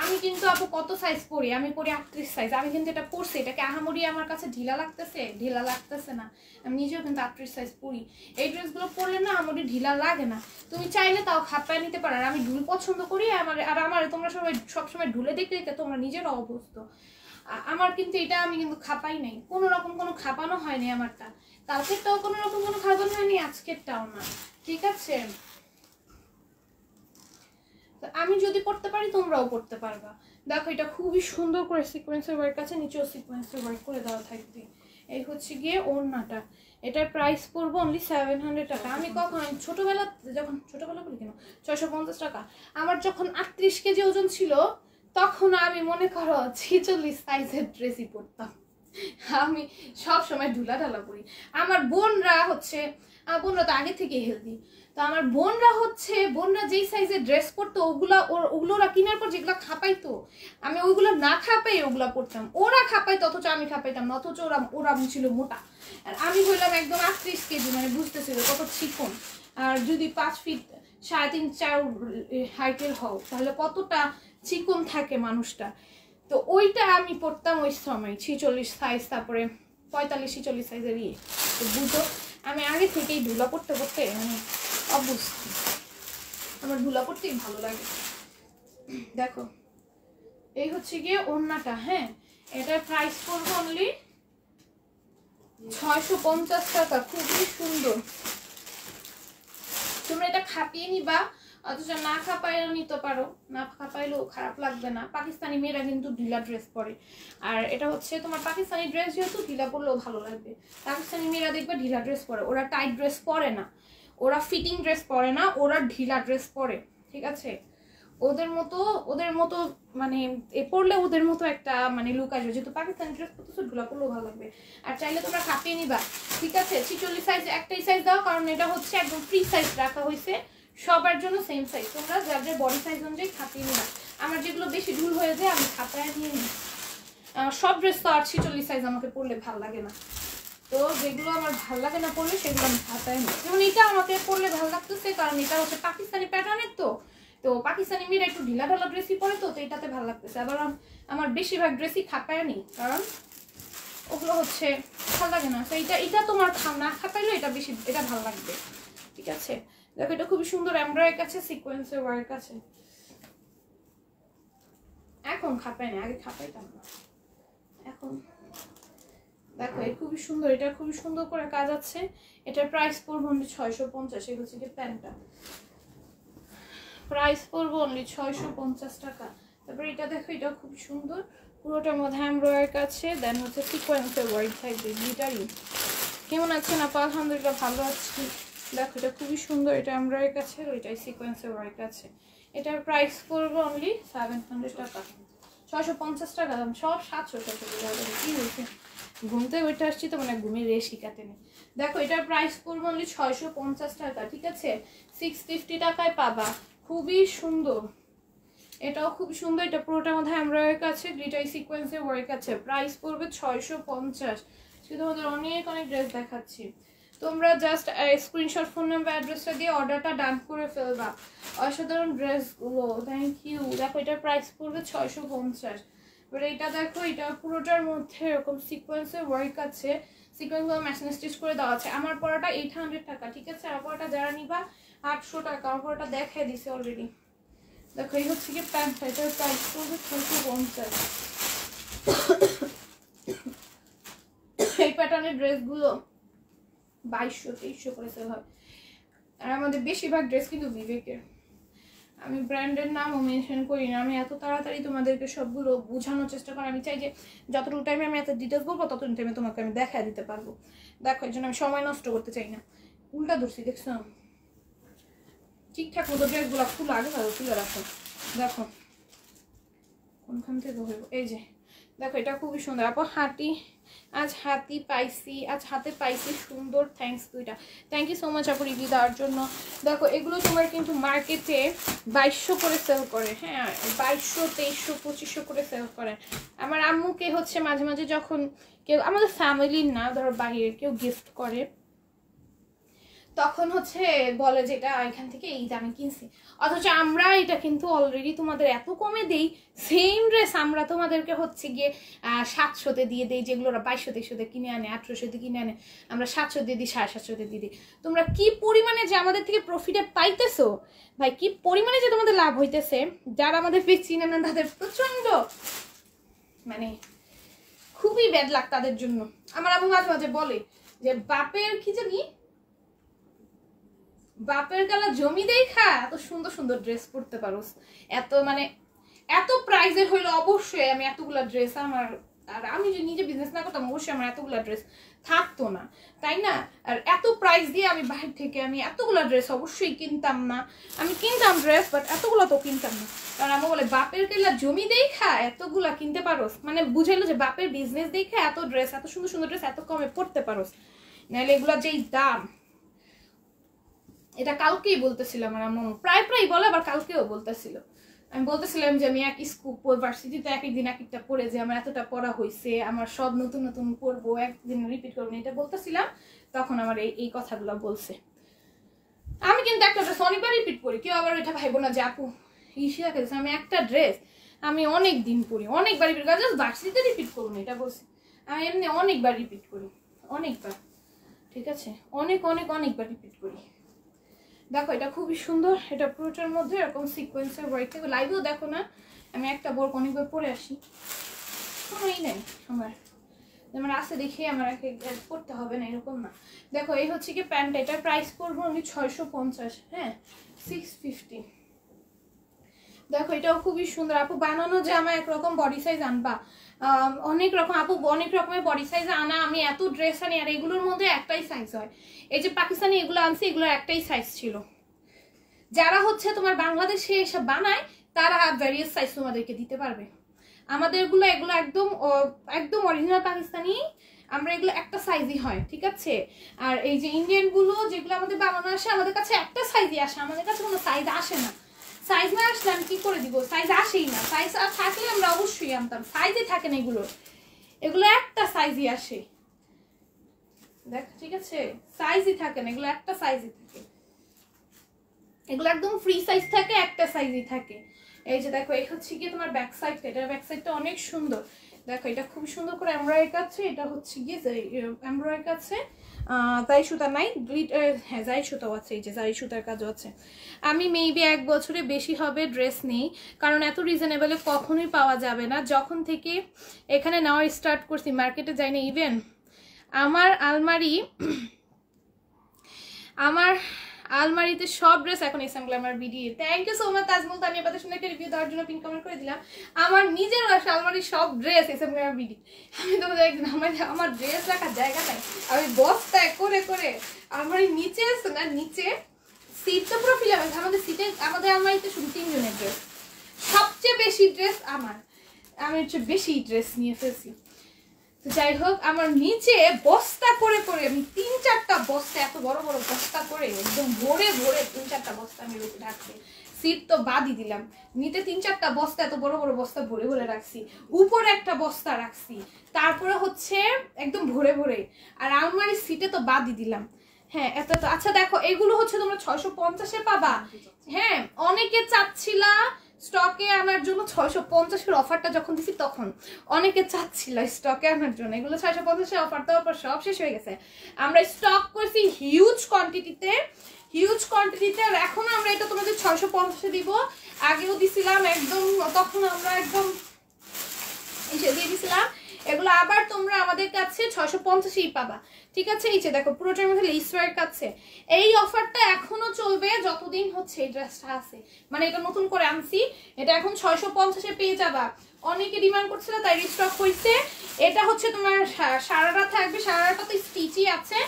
আমি কিন্তু আপু কত সাইজ পরি, আমি পরি 38 সাইজ। আমি কিন্তু এটা পরছি, এটাকে আহামরি আমার কাছে ঢিলা লাগতেছে না, আমি নিজেও কিন্তু 38 সাইজ পরি। এই ড্রেসগুলো পরলে না আমাদের ঢিলা লাগে না, তুমি চাইলে তাও খাপায় নিতে পারো। আমি ঢুল পছন্দ করি, আমার তোমরা সবসময় ঢুলে দেখতে তোমরা নিজেরা অভ্যস্ত। আমার কিন্তু এটা আমি কিন্তু খাপাই নাই, কোনো রকম কোনো খাপানো হয়নি আমারটা, কালকেরটাও কোনো রকম কোনো খাপানো হয়নি, আজকেরটাও না, ঠিক আছে। আমি যদি পড়তে পারি তোমরাও পড়তে পারবা। দেখো এটা খুবই সুন্দর করে সিকোয়েন্সের ওয়ার্ক আছে, নিচেও সিকোয়েন্সের ওয়ার্ক করে দেওয়া থাকবে। এই হচ্ছে গিয়ে ওড়নাটা, এটার প্রাইস পড়বো অনলি 700 টাকা। আমি কখন ছোটবেলা বলি কেন, 650 টাকা। আমার যখন 38 কেজি ওজন ছিল তখন আমি মনে করো 46 সাইজের ড্রেসই পরতাম। আমি সব সময় ঢালা পরি। আমার বোনরা তো আগে থেকে হেলদি, তো আমার বোনরা যেই সাইজের ড্রেস পরতো ওগুলো কিনার পর যেগুলো খাপাইতো, আমি ওইগুলো না খাপাই ওগুলো পরতাম। ওরা খাপাইতো অথচ আমি খাপাইতাম না, অথচ ওরা ছিল মোটা, আর আমি হইলাম একদম 38 কেজি, মানে বুঝতেছিল কত চিকন। আর যদি 5 ফিট 3.5-4 হাইটের হও তাহলে কতটা চিকন থাকে মানুষটা। তো ওইটা আমি পড়তাম ওই সময় 46 সাইজ, তারপরে 45-46 সাইজের তো বুঝো আমি আগে থেকেই ঢুলা পড়তে মানে অবশ্যই আমার ঢুলা পড়তেই ভালো লাগে। দেখো এই হচ্ছে গিয়ে ওড়নাটা। হ্যাঁ এটার প্রাইস পড়বে অনলি 650 টাকা, খুবই সুন্দর। তোমরা এটা খাপিয়ে নিবা, অথচ না খাপাইলেও নিতে পারো, না খাপাইলেও খারাপ লাগবে না। পাকিস্তানি মেয়েরা কিন্তু ঢিলা ড্রেস পরে, আর এটা হচ্ছে তোমার পাকিস্তানি ড্রেস যেহেতু ঢিলা পরলেও ভালো লাগবে। পাকিস্তানি মেয়েরা দেখবে ঢিলা ড্রেস পরে, ওরা টাইট ড্রেস পরে না, ওরা ফিটিং ড্রেস পরে না, ওরা ঢিলা ড্রেস পরে, ঠিক আছে। ওদের মতো মানে পরলে ওদের মতো একটা মানে লুক আসবে, যেহেতু পাকিস্তানি ড্রেস পরতেছো ঢিলা পরলেও ভালো লাগবে। আর চাইলে তোমরা খাপিয়ে নিবা, ঠিক আছে। 46 সাইজ একটাই সাইজ দাও, কারণ এটা হচ্ছে একদম ফ্রি সাইজ রাখা হয়েছে, সবার জন্য সেম সাইজ। তোমরা যাদের বডি সাইজ অনুযায়ী খাপিয়ে নিবা। আমার যেগুলো বেশি ঢুল হয়ে যায় আমি খাপায় নিয়ে নিই। সব ড্রেস তো আর 46 সাইজ আমাকে পরলে ভাল লাগে না, তো যেগুলো আমার ভাল লাগে না পরলে সেগুলো আমি খাপায় নিই। যেমন এটা আমাকে পরলে ভালো লাগতেছে, কারণ এটা হচ্ছে পাকিস্তানি প্যাটার্নের, তো পাকিস্তানি মেয়েরা একটু ঢিলা ঢালা ড্রেসই পরে, তো এটাতে ভালো লাগতেছে। আবার আমার বেশিরভাগ ড্রেসই খাপায় নিই, কারণ ওগুলো হচ্ছে ভালো লাগে না। তো এটা তোমার না খাপাইলে এটা ভালো লাগবে, ঠিক আছে। দেখো এটা খুবই সুন্দর এমব্রয়ডারি আছে, সিকোয়েন্সের ওয়ার্ক আছে। এখন খাপাই না, আগে খাপাইতাম না, এখন দেখো এই খুবই সুন্দর, এটা খুবই সুন্দর করে কাজ আছে। এটার প্রাইস পড়বে অনলি 650। এই হচ্ছে কি প্যান্টটা, প্রাইস পড়বে অনলি 650 টাকা। তারপরে এটা দেখো, এটা খুব সুন্দর, পুরোটার মধ্যে এমব্রয়ডারি আছে, দেন হচ্ছে সিকোয়েন্সের ওয়ার্ক থাকবে, গ্লিটারি। কেমন আছেন আপা? আলহামদুলিল্লাহ ভালো আছি। দেখো এটা খুবই সুন্দর, এটা এমব্রয়ডারি আছে, ওইটাই সিকোয়েন্সের ওয়ার্ক আছে। এটার প্রাইস পড়বে অনলি 700 টাকা, 650 টাকা দাম, সব 700 কি হয়েছে, ঘুমতে ওইটা আসছি তো মানে ঘুমের রেশি কাটে নেই। দেখো এটার প্রাইস পড়বে অনলি 650 টাকা, ঠিক আছে। 650 টাকায় পাবা, খুবই সুন্দর, এটাও খুব সুন্দর। এটা পুরোটার মধ্যে এমব্রয়ডারি আছে, গ্লিটারি সিকোয়েন্সের ওয়ার্ক আছে, প্রাইস পড়বে 650। তোমাদের অনেক ড্রেস দেখাচ্ছি, তোমরা জাস্ট স্ক্রিনশট, ফোন নাম্বার, অ্যাড্রেসটা দিয়ে অর্ডারটা ডান করে ফেলবা। অসাধারণ ড্রেসগুলো, থ্যাংক ইউ। দেখো এটার প্রাইস পড়বে 650। এবার এটা দেখো, এটা পুরোটার মধ্যে এরকম সিকোয়েন্সের ওয়ার্ক আছে, সিকোয়েন্সগুলো মেশিন স্টিচ করে দেওয়া আছে। আমার পড়াটা 800 টাকা, ঠিক আছে। আমার পড়াটা যারা নিবা 800 টাকা, আমার পড়াটা দেখাই দিছে অলরেডি। দেখো এই হচ্ছে কি প্যান্টটা, এটার প্রাইস পড়বে 650। এই প্যাটার্নের ড্রেসগুলো 2200-2300 করে সেল হয়, আর আমাদের বেশিরভাগ ড্রেস কিন্তু বিবেকের। আমি ব্র্যান্ডের নামও মেনশন করি না, আমি এত তাড়াতাড়ি তোমাদেরকে সবগুলো বোঝানোর চেষ্টা করি। আমি চাই যে যতটুকু টাইমে আমি এত ডিটেলস বলবো ততটুকু টাইমে তোমাকে আমি দেখায় দিতে পারবো। দেখো এই জন্য আমি সময় নষ্ট করতে চাই না। উল্টা ধরছি দেখছো, ঠিকঠাক মতো ড্রেসগুলো খুলে আগে ভালো খুলে রাখো। দেখো কোনখান থেকে হইব, এই যে দেখো এটা খুবই সুন্দর আপু। আজ হাতে পাইছি সুন্দর। থ্যাঙ্কস দুইটা, থ্যাংক ইউ সো মাচ আপু রিভিউ দেওয়ার জন্য। দেখো এগুলো তোমার কিন্তু মার্কেটে 2200 করে সেল করে, হ্যাঁ 2200, 2300, 2500 করে সেল করে। আমার আম্মুকে হচ্ছে মাঝে মাঝে যখন কেউ আমাদের ফ্যামিলির না ধরো বাইরে কেউ গিফট করে, তখন হচ্ছে বলে যে এটা এখান থেকে এই দামে কিনছি, অথচ আমরা এটা কিন্তু অলরেডি তোমাদের এত কমে দেই। সেম ড্রেস আমরা তোমাদেরকে হচ্ছে গিয়ে 700-তে দিয়ে দেই, যেগুলো ওরা 2200-2300-তে কিনে আনে, 1800-তে কিনে আনে, আমরা 700 দিয়ে দিই, 750-তে দিয়ে দিই। তোমরা কি পরিমাণে যে আমাদের থেকে প্রফিটে পাইতেছো ভাই, কি পরিমাণে যে তোমাদের লাভ হইতেছে, যারা আমাদের পেজ চিনে না তাদের প্রচন্ড মানে খুবই ব্যাড লাগ তাদের জন্য। আমার আম্মু মাঝে মাঝে বলে যে বাপের কি জানি বাপের গালা জমি দেখা এত সুন্দর সুন্দর ড্রেস পরতে পারো, এত মানে এত প্রাইজের হইলো অবশ্যই আমি এতগুলা ড্রেস আমার, আর আমি যে নিজে বিজনেস না করতাম অবশ্যই আমার এতগুলা ড্রেস থাকতো না, তাই না? আর এত প্রাইস দিয়ে আমি বাইরে থেকে আমি এতগুলা ড্রেস অবশ্যই কিনতাম না। আমি কিনতাম ড্রেস, বাট এতগুলা তো কিনতাম না। কারণ আমি বলে বাপের কেলা জমি দেখা এতগুলা কিনতে পারোস, মানে বুঝাইলো যে বাপের বিজনেস দেখা এত ড্রেস, এত সুন্দর সুন্দর ড্রেস এত কমে পড়তে পারোস, নাহলে এগুলা যেই দাম। এটা কালকেই বলতেছিলাম আমার আম্মু, প্রায় বলে, আবার কালকেও বলতেছিল। আমি বলতেছিলাম যে আমি এক স্কুল ভার্সিটিতে এক একদিন এক একটা পড়ে যে আমার এতটা পড়া হয়েছে, আমার সব নতুন নতুন পড়বো, একদিন রিপিট করবো, এটা বলতেছিলাম। তখন আমার এই কথাগুলো বলছে। আমি কিন্তু একটা ড্রেস অনেকবার রিপিট করি, কেউ আবার এটা ভাইবো না যে আপু ইসি রাখেছে। আমি একটা ড্রেস আমি অনেক দিন পরি, অনেকবার রিপিট করি, জাস্ট ভার্সিটিতে রিপিট করবো না এটা বলছি। আমি এমনি অনেকবার রিপিট করি, অনেকবার, ঠিক আছে, অনেকবার রিপিট করি। দেখো এটা খুবই সুন্দর, এটা পুরোটার মধ্যে এরকম সিকোয়েন্সের ওয়ার্ক থাকে। লাইভেও দেখো না আমি একটা বোর্ড অনেকবার পরে আসি, সময়ই নেই আমার, যেমন আসে দেখে আমার পড়তে হবে না এরকম না। দেখো এই হচ্ছে কি প্যান্ট, এটার প্রাইস পড়বো আমি 650, হ্যাঁ 650। দেখো এটাও খুবই সুন্দর আপু। বানানো জামা একরকম, বডি সাইজ আনবা অনেক রকম আপু, অনেক রকমের বডি সাইজ আনা। আমি এত ড্রেস আনি আর এগুলোর মধ্যে একটাই সাইজ হয়। এই যে পাকিস্তানি এগুলো আনছি, এগুলোর একটাই সাইজ ছিল। যারা হচ্ছে তোমার বাংলাদেশে এসে বানায় তারা ভ্যারিয়াস সাইজ তোমাদেরকে দিতে পারবে। আমাদেরগুলো এগুলো একদম একদম অরিজিনাল পাকিস্তানি, আমরা এগুলো একটা সাইজই হয়, ঠিক আছে। আর এই যে ইন্ডিয়ান গুলো যেগুলো আমাদের বানানো আসে, আমাদের কাছে একটা সাইজই আসে, আমাদের কাছে কোনো সাইজ আসে না। সাইজ না আসলে আমি কি করে দিব, সাইজ আসেই না। সাইজ থাকলে আমরা অবশ্যই আনতাম, সাইজই থাকে না এগুলো একটা সাইজই আসে, দেখ ঠিক আছে, সাইজই থাকে না, এগুলো একটা সাইজই থাকে, এগুলো একদম ফ্রি সাইজ থাকে, একটা সাইজই থাকে। এই যে দেখো এই হচ্ছে গিয়ে তোমার ব্যাক সাইডটা, এটার ব্যাক সাইডটা অনেক সুন্দর। দেখো এটা খুব সুন্দর করে এমব্রয়ডারি আছে, এটা হচ্ছে গিয়ে এমব্রয়ডারি আছে, জাই সুতা নাই, হ্যাঁ জাই সুতাও আছে, এই যে জাই সুতার কাজও আছে। আমি মেবি 1 বছরে বেশি হবে ড্রেস নেই, কারণ এত রিজনেবলে কখনোই পাওয়া যাবে না। যখন থেকে এখানে নেওয়া স্টার্ট করছি, মার্কেটে যাই না। ইভেন আমার আলমারিতে সব ড্রেস এখন SM glamour BD. Thank you so much Tajmul Tani, আপনাদের শুনে একটা রিভিউ দেওয়ার জন্য পিন কমেন্ট করে দিলাম। আমার নিজের আলমারির সব ড্রেস এসএম গ্ল্যামার বিডি। আমি তোমাদের একদিন আমার ড্রেস রাখার জায়গা নাই, আমি বস্তায় করে করে আলমারির নিচে আছে না, নিচে সিটটা পুরো ফিল হবে। আমাদের আলমারিতে শুধু 3 জনের ড্রেস, সবচেয়ে বেশি ড্রেস আমার, আমি হচ্ছে বেশি ড্রেস নিয়ে ফেলছি। তো যাই হোক, আমার নিচে বস্তা করে করে আমি 3-4টা বস্তা, এত বড় বড় বস্তা করে একদম ভরে ভরে 3-4টা বস্তা আমি রাখছি। সিট তো বাদই দিলাম, নিতে 3-4টা বস্তা, এত বড় বড় বস্তা ভরে ভরে রাখছি। উপরে একটা বস্তা রাখছি, তারপরে হচ্ছে একদম ভরে ভরে, আর আলমারির সিটে তো বাদই দিলাম। হ্যাঁ এত। আচ্ছা দেখো এগুলো হচ্ছে তোমরা 650-এ পাবা। হ্যাঁ অনেকে চাচ্ছিলা স্টকে আনার জন্য, 650-এর অফারটা যখন দিছি তখন অনেকে চাচ্ছিল স্টকে আনার জন্য। এগুলো 650-এর অফার তো পর সব শেষ হয়ে গেছে। আমরা স্টক করছি হিউজ কোয়ান্টিটিতে, আর এখন আমরা এটা তোমাদের 650-এ দিব। আগেও দিছিলাম একদম, তখন আমরা একদম এসে দিয়ে দিছিলাম। এগুলো আবার তোমরা আমাদের কাছে 650ই পাবা, ঠিক আছে। এই যে দেখো পুরোটার মধ্যে লেস ওয়ার্ক আছে। এই অফারটা এখনো চলবে যতদিন হচ্ছে এই ড্রেসটা আছে, মানে এটা নতুন করে আনছি, এটা এখন 650-এ পেয়ে যাবা। অনেকে ডিমান্ড করছিল তাই রিস্টক হয়েছে। এটা হচ্ছে তোমার সারারা থাকবে, সারাটা তো স্টিচই আছে।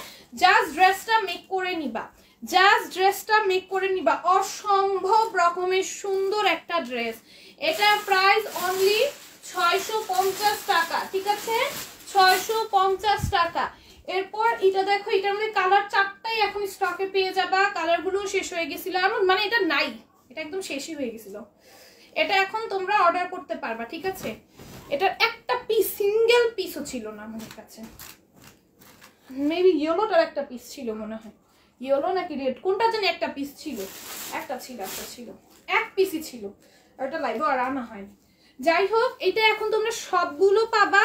জাস্ট ড্রেসটা মেক করে নিবা, জাস্ট ড্রেসটা মেক করে নিবা। অসম্ভব রকমের সুন্দর একটা ড্রেস। এটা প্রাইস অনলি 650 টাকা, ঠিক আছে, 650 টাকা। এরপর এটা দেখো, এটার মধ্যে কালার 4টাই এখন স্টকে পেয়ে যাবা। কালারগুলো শেষ হয়ে গেছিল, মানে এটা নাই, এটা একদম শেষই হয়ে গেছিল। এটা এখন তোমরা অর্ডার করতে পারবা, ঠিক আছে। এটার একটা পিস, সিঙ্গেল পিসও ছিল না আমার কাছে। মেবি ইয়েলোটার একটা পিস ছিল মনে হয়, ইয়েলো নাকি রেড কোনটা জানি একটা পিস ছিল, একটা ছিল এক পিসই ছিল, আর ওটা লাইভে আর আনা হয়নি। যাই হোক, এটা এখন তোমরা সবগুলো পাবা।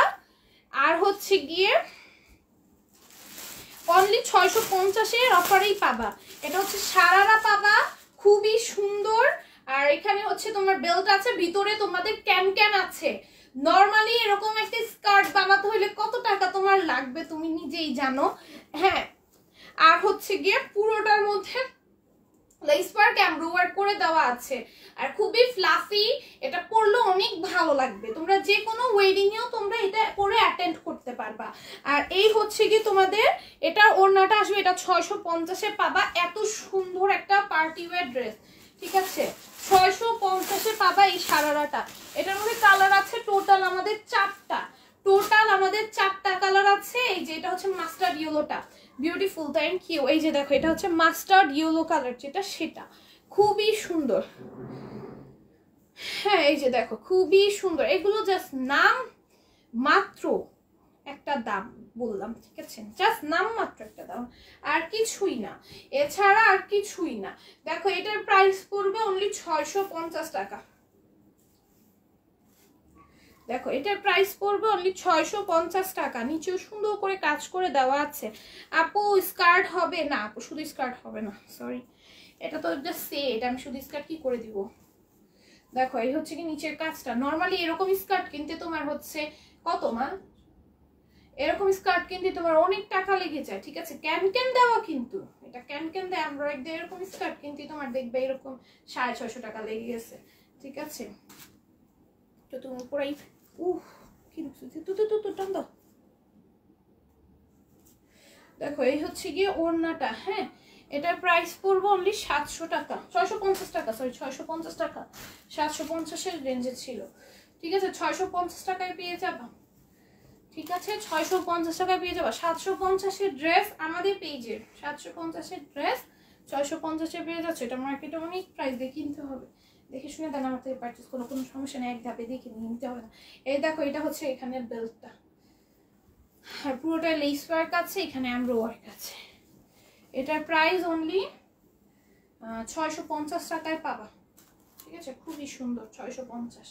আর হচ্ছে গিয়ে অনলি 650-এর অফারেই পাবা। এটা হচ্ছে সারারা পাবা, খুবই সুন্দর। আর এখানে হচ্ছে তোমার বেল্ট আছে, ভিতরে তোমাদের ক্যান আছে। নরমালি এরকম একটা স্কার্ট বানাতে হলে কত টাকা তোমার লাগবে তুমি নিজেই জানো, হ্যাঁ। আর হচ্ছে গিয়ে পুরোটার মধ্যে লেস ওয়ার্ক এমব্রয়ডারি ওয়ার্ক করে দেওয়া আছে, আর খুবই ফ্লাফি। এটা পরলে অনেক ভালো লাগবে, তোমরা যে কোনো ওয়েডিং এও তোমরা এটা পরে অ্যাটেন্ড করতে পারবা। আর এই হচ্ছে কি তোমাদের এটা ওড়নাটা আসবে, এটা 650-এ পাবা। এত সুন্দর একটা পার্টি ওয়্যার ড্রেস, ঠিক আছে, 650-এ পাবা এই সারারাটা। এটার মধ্যে কালার আছে টোটাল আমাদের 4টা, কালার আছে। এই যে এটা হচ্ছে মাস্টার্ড ইয়েলোটা, বিউটিফুল, থ্যাংক ইউ। এই যে দেখো এটা হচ্ছে মাস্টার্ড ইয়েলো কালার যেটা, সেটা খুবই সুন্দর। হ্যাঁ এই যে দেখো খুবই সুন্দর। এগুলো জাস্ট নাম মাত্র একটা দাম বললাম, ঠিক আছে, জাস্ট নাম মাত্র একটা দাম, আর কিছুই না, এছাড়া আর কিছুই না। দেখো এটার প্রাইস পড়বে অনলি 650 টাকা। দেখো এটার প্রাইস পড়বে অনলি 650 টাকা। নিচেও সুন্দর করে কাজ করে দেওয়া আছে। আপু স্কার্ট হবে না, আপু শুধু স্কার্ট হবে না, সরি, এটা তো জাস্ট সেট, আমি শুধু স্কার্ট কি করে দিব। দেখো এই হচ্ছে কি নিচের কাজটা। নর্মালি এরকম স্কার্ট কিনতে তোমার হচ্ছে কত মা, এরকম স্কার্ট কিনতে তোমার অনেক টাকা লেগে যায়, ঠিক আছে, ক্যান দেওয়া, কিন্তু এটা ক্যান দেয় এমব্রয়ডারি দিয়ে। এরকম স্কার্ট কিনতে তোমার দেখবে এরকম 650 টাকা লেগে গেছে, ঠিক আছে। তো তুমি পুরাই কি টান দাও। দেখো এই হচ্ছে গিয়ে ওড়নাটা, হ্যাঁ, এটার প্রাইস পড়বে অনলি 700 টাকা, 650 টাকা, সরি 650 টাকা, 750-এর রেঞ্জে ছিল, ঠিক আছে। 650 টাকায় পেয়ে যাবা, ঠিক আছে, 650 টাকায় পেয়ে যাবা। 750-এর ড্রেস আমাদের পেজের, 750-এর ড্রেস 650-এ পেয়ে যাচ্ছে। এটা মার্কেটে অনেক প্রাইস দিয়ে কিনতে হবে, দেখে শুনে দেন আমার থেকে পারচেস, কোনো সমস্যা নেই, এক ধাপে দেখে নিতে হবে না। এই দেখো এটা হচ্ছে এখানে বেল্টটা, আর পুরোটা লেস ওয়ার্ক আছে, এখানে এমব্রয়ডারি ওয়ার্ক আছে। এটার প্রাইস অনলি 650 টাকায় পাবা, ঠিক আছে, খুবই সুন্দর, 650।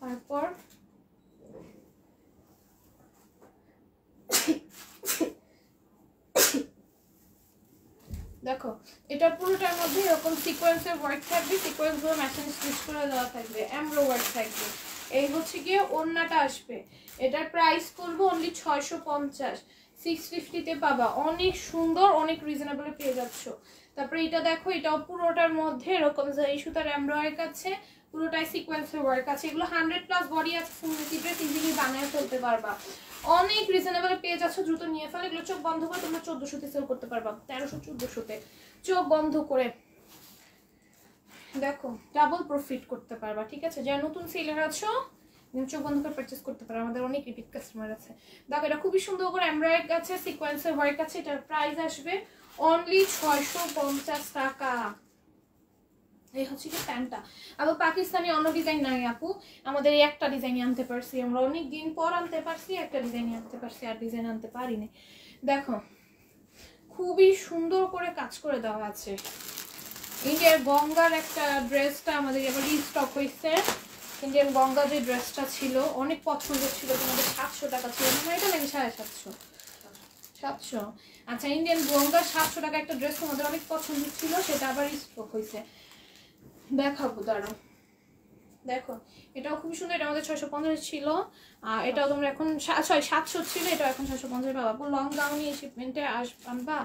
তারপর দেখো এটা পুরোটার মধ্যে এরকম সিকোয়েন্সের ওয়ার্ক থাকবে, সিকোয়েন্সগুলো মেশিন স্টিচ করে দেওয়া থাকবে, এমব্রয়ডারি ওয়ার্ক থাকবে। এই হচ্ছে গিয়ে ওড়নাটা আসবে, এটার প্রাইস করবো অনলি 650, 650-তে পাবা। অনেক সুন্দর, অনেক রিজনেবলে পেয়ে যাচ্ছ। তারপরে এটা দেখো, এটাও পুরোটার মধ্যে এরকম এই সুতার এমব্রয়ডারি আছে, পুরোটাই সিকোয়েন্সের ওয়ার্ক আছে। এগুলো 100+ বডি আছে, ফুল ড্রেস ইজিলি বানিয়ে ফেলতে পারবা, অনেক রিজনেবল পেয়ে যাচ্ছ। দ্রুত নিয়ে ফেলে, এগুলো চোখ বন্ধ করে তোমরা 1400-তে সেল করতে পারবা, 1300-1400-তে চোখ বন্ধ করে। দেখো ডাবল প্রফিট করতে পারবা, ঠিক আছে। যারা নতুন সেলার আছো চোখ বন্ধ করে পারচেস করতে পারো, আমাদের অনেক রিপিট কাস্টমার আছে। দেখো এটা খুবই সুন্দর করে এমব্রয়ডারি আছে, সিকোয়েন্সের ওয়ার্ক আছে। এটার প্রাইস আসবে অনলি 650 টাকা। এই হচ্ছে কি প্যান্টটা। আবার পাকিস্তানি অন্য ডিজাইন নাই আপু, আমাদের এই একটা ডিজাইনই আনতে পারছি, আমরা অনেক দিন পর আনতে পারছি, একটা ডিজাইনই আনতে পারছি, আর ডিজাইন আনতে পারিনি। দেখো খুবই সুন্দর করে কাজ করে দেওয়া আছে। ইন্ডিয়ার গঙ্গার একটা ড্রেসটা আমাদের এবার রিস্টক হয়েছে। ইন্ডিয়ান গঙ্গা যে ড্রেসটা ছিল অনেক পছন্দের ছিল, তোমাদের 700 টাকা ছিল, মানে এটা নাকি 750, 700। আচ্ছা, ইন্ডিয়ান গঙ্গা 700 টাকা একটা ড্রেস তোমাদের অনেক পছন্দের ছিল, সেটা আবার রিস্টক হয়েছে, দেখাবো দাঁড়ো। দেখো এটাও খুব সুন্দর, এটা আমাদের 650 ছিল, আর এটাও তোমরা এখন 700 ছিল, এটা এখন 650 পাবা। আপু লং গাউন এই শিপমেন্টে আনবা,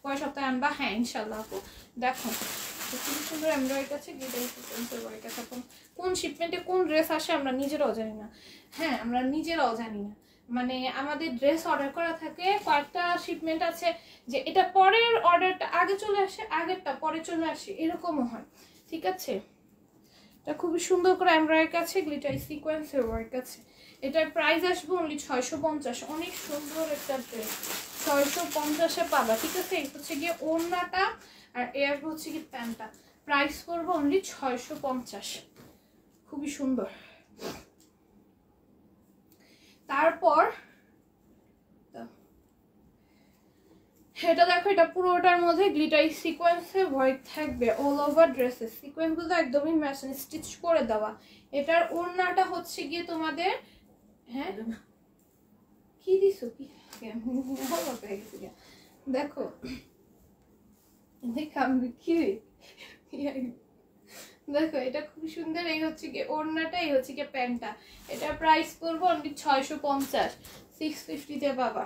পরের সপ্তাহে আনবা? হ্যাঁ ইনশাল্লাহ আপু। দেখো খুব সুন্দর এমব্রয়ডারি আছে, গ্লিটারি সিকোয়েন্সের ওয়ার্ক আছে। এখন কোন শিপমেন্টে কোন ড্রেস আসে আমরা নিজেরাও জানি না। হ্যাঁ আমরা নিজেরাও জানি না, মানে আমাদের ড্রেস অর্ডার করা থাকে, কয়েকটা শিপমেন্ট আছে যে এটা পরের অর্ডারটা আগে চলে আসে, আগেরটা পরে চলে আসে, এরকমও হয়। ঠিক আছে, এটা খুবই সুন্দর করে এমব্রয়ডারি আছে, গ্লিটারি সিকোয়েন্সের ওয়ার্ক আছে। এটার প্রাইস আসবে অনলি 650। অনেক সুন্দর একটা ড্রেস, 650-এ পাবা। ঠিক আছে, এই হচ্ছে গিয়ে ওড়নাটা, আর এর হচ্ছে কি প্যান্টটা। প্রাইস করবো অনলি 650, খুবই সুন্দর। তারপর এটা দেখো, এটা পুরোটার মধ্যে গ্লিটারি সিকোয়েন্সে ওয়ার্ক থাকবে অল ওভার ড্রেসে। সিকোয়েন্সগুলো একদমই মেশিন স্টিচ করে দেওয়া। এটার ওড়নাটা হচ্ছে গিয়ে তোমাদের, হ্যাঁ কি দিছো কি দেখো দেখো এটা খুব সুন্দর। এই হচ্ছে কি ওড়নাটা, এই হচ্ছে কি প্যান্টটা। এটা প্রাইস করবো অনলি 650, 650-তে পাবা।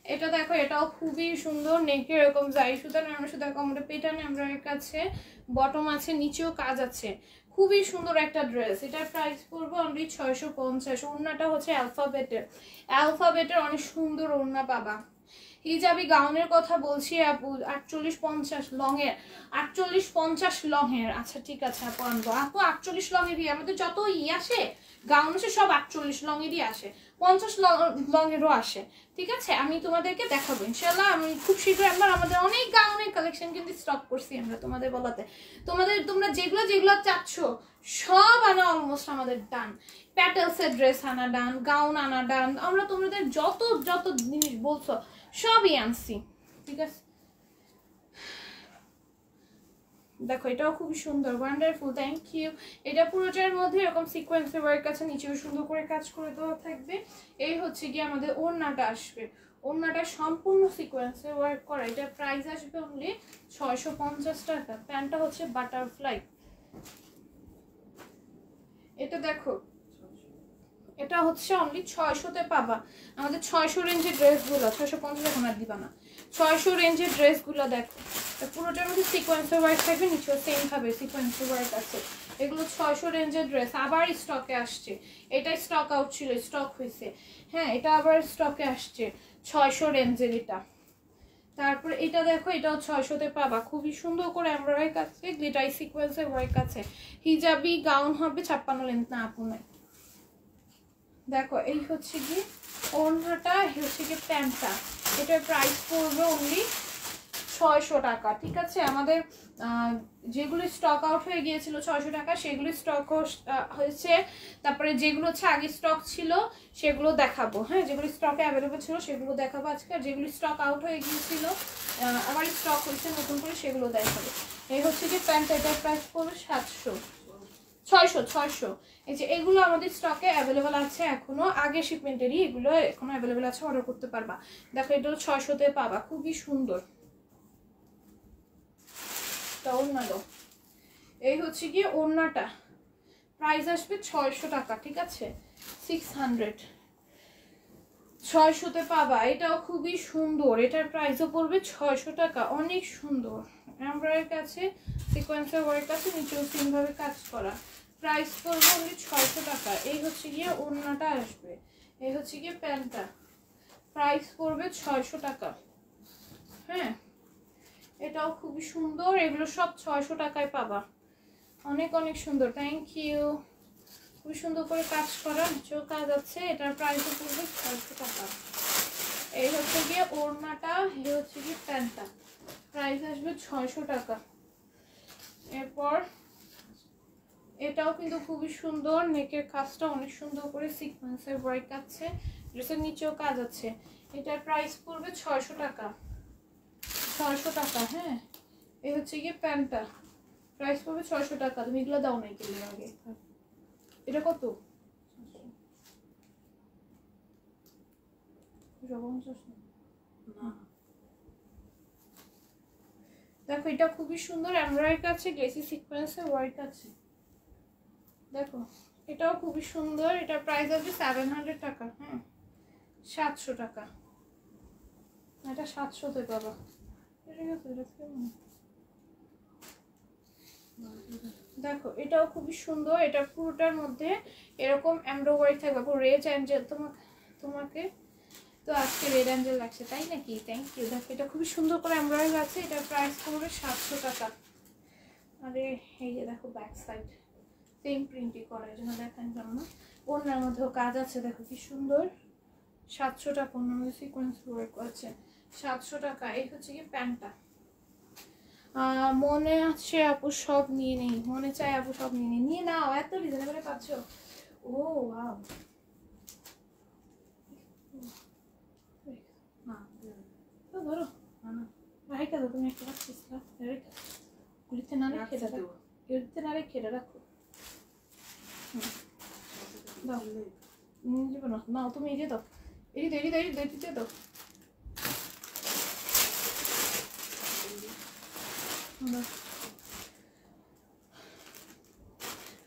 এটা দেখো, এটাও খুবই সুন্দর, নেকে এরকম যাই সুতার আমরা সুতা কমরে পেটানো এমব্রয়ডারির কাছে, বটম আছে, নিচেও কাজ আছে, খুবই সুন্দর একটা ড্রেস। এটার প্রাইস পড়বে অনলি 650। ওড়নাটা হচ্ছে অ্যালফাবেটের অনেক সুন্দর ওড়না পাবা। হিজাবি গাউনের কথা বলছি আপু, 48-50 লংয়ের, 48-50 লংয়ের। আচ্ছা ঠিক আছে আপু আনবো। আপু 48 লংয়েরই আমাদের যত আসে গাউন আসে, সব 48 লংয়েরই আসে, 50 লংয়েরও আসে। ঠিক আছে, আমি তোমাদেরকে দেখাবো ইনশাল্লাহ। আমি খুব শীঘ্রই একবার, আমাদের অনেক গাউনের কালেকশন কিন্তু স্টক করছি আমরা তোমাদের বলাতে। তোমরা যেগুলো চাচ্ছ সব আনা অলমোস্ট আমাদের ডান। প্যাটেলসের ড্রেস আনা ডান, গাউন আনা ডান, আমরা তোমাদের যত যত জিনিস বলছো সবই আনছি। ঠিক আছে, দেখো এটাও খুবই সুন্দর, ওয়ান্ডারফুল, থ্যাংক ইউ। এটা পুরোটার মধ্যে এরকম সিকোয়েন্সের ওয়ার্ক আছে, নিচেও সুন্দর করে কাজ করে দেওয়া থাকবে। এই হচ্ছে কি আমাদের ওড়নাটা আসবে, ওড়নাটা সম্পূর্ণ সিকোয়েন্সের ওয়ার্ক করা। এটা প্রাইস আসবে অনলি 650 টাকা। প্যান্টটা হচ্ছে বাটারফ্লাই। এটা দেখো, এটা হচ্ছে অনলি 600-তে পাবা। আমাদের 600 রেঞ্জের ড্রেসগুলো, 650 এখন আর দিবা না। 600 রেঞ্জের ড্রেসগুলো দেখো, পুরোটার মধ্যে সিকোয়েন্সের ওয়ার্ক থাকবে, নিচেও সেম ভাবে সিকোয়েন্সের ওয়ার্ক আছে। এগুলো 600 রেঞ্জের ড্রেস, আবার স্টকে আসছে। এটা স্টক আউট ছিল, স্টক হয়েছে। হ্যাঁ এটা আবার স্টকে আসছে, 600 রেঞ্জের এটা। তারপর এটা দেখো, এটাও 600-তে পাবা। খুবই সুন্দর করে এমব্রয়ডারি আছে, গ্লিটারি সিকোয়েন্সের ওয়ার্ক আছে। হিজাবি গাউন হবে 56 লেন্থ না আপু নাই। দেখো এই হচ্ছে কি ওড়নাটা, এই হচ্ছে কি প্যান্টটা। এটার প্রাইস পড়বে অনলি 600 টাকা। ঠিক আছে, আমাদের যেগুলো স্টক আউট হয়ে গিয়েছিল 600 টাকা, সেগুলো স্টক হয়েছে। তারপরে যেগুলো হচ্ছে আগে স্টক ছিল সেগুলো দেখাবো। হ্যাঁ, যেগুলো স্টকে অ্যাভেলেবল ছিল সেগুলো দেখাবো আজকে, আর যেগুলো স্টক আউট হয়ে গিয়েছিল আবার স্টক হয়েছে নতুন করে, সেগুলো দেখাবো। এই হচ্ছে কি প্যান্টটা, এটার প্রাইস পড়বে 600। এই যে এগুলো আমাদের স্টকে অ্যাভেলেবল আছে এখনো, আগে শিপমেন্টেরই এগুলো এখনো অ্যাভেলেবল আছে, অর্ডার করতে পারবা। দেখো এটা 600-তে পাবা, খুবই সুন্দর। ওড়নাটা, এই হচ্ছে গিয়ে ওড়নাটা, প্রাইস আসবে 600 টাকা। ঠিক আছে, 600তে পাবা। এটাও খুবই সুন্দর, এটার প্রাইসও পড়বে 600 টাকা। অনেক সুন্দর এমব্রয়ডারি কাছে, সিকোয়েন্সের ওয়ার্ক আছে, নিচেও সেম ভাবে কাজ করা। প্রাইস পড়বে অনলি 600 টাকা। এই হচ্ছে গিয়ে ওড়নাটা আসবে, এই হচ্ছে গিয়ে প্যান্টটা, প্রাইস পড়বে 600 টাকা। হ্যাঁ এটাও খুবই সুন্দর, এগুলো সব 600 টাকায় পাবা। অনেক অনেক সুন্দর, থ্যাংক ইউ। খুবই সুন্দর করে কাজ করা, নিচেও কাজ আছে। এটার প্রাইসও পড়বে 600 টাকা। এই হচ্ছে গিয়ে ওড়নাটা, এই হচ্ছে গিয়ে প্যান্টটা, প্রাইস আসবে 600 টাকা। এরপর এটাও কিন্তু খুবই সুন্দর, নেকের কাজটা অনেক সুন্দর করে সিকোয়েন্সের ওয়ার্ক আছে, ড্রেসের নিচেও কাজ আছে। এটার প্রাইস পড়বে 600 টাকা। 600 টাকা। হ্যাঁ, এই হচ্ছে গিয়ে প্যান্টটা, প্রাইস পড়বে 600 টাকা। তুমি এগুলো দাও নাই কিনলে আগে। এটা কত? দেখো এটা খুবই সুন্দর, এমব্রয়ডারি আছে, গ্লেসি সিকোয়েন্সের ওয়ার্ক আছে। দেখো এটাও খুবই সুন্দর, এটার প্রাইস আসবে 700 টাকা। হ্যাঁ 700 টাকা, এটা 700-তে পাবা। দেখো এটাও খুবই সুন্দর, এটা পুরোটার মধ্যে এরকম এমব্রয়ডারি থাকবে। রেড অ্যাঞ্জেল তোমাকে তো আজকে রেড অ্যাঞ্জেল লাগছে তাই নাকি? Thank you. দেখো এটা খুবই সুন্দর করে এমব্রয়ডারি আছে, এটার প্রাইস পড়বে 700 টাকা। আরে এই যে দেখো ব্যাক সাইড সেম প্রিন্টই করা, এই জন্য দেখান জন্য। ওনার মধ্যেও কাজ আছে, দেখো কি সুন্দর। 700 টাকা, অন্য সিকোয়েন্স ওয়ার্ক আছে, 700 টাকা। এই হচ্ছে কি প্যান্টটা। মনে আছে আপু সব নিয়ে নেই, মনে চায় আপু সব নিয়ে নাও, এত রিজনেবল পাচ্ছ। ও ওয়াও, ধরো রাইকা দাও, তুমি একটা রাখছিস গুলিতে না রেখে দাও, গুলিতে না রেখে রাখো। দাও নিয়ে না, নাও তুমি এড়িয়ে দাও, এড়িয়ে দাও।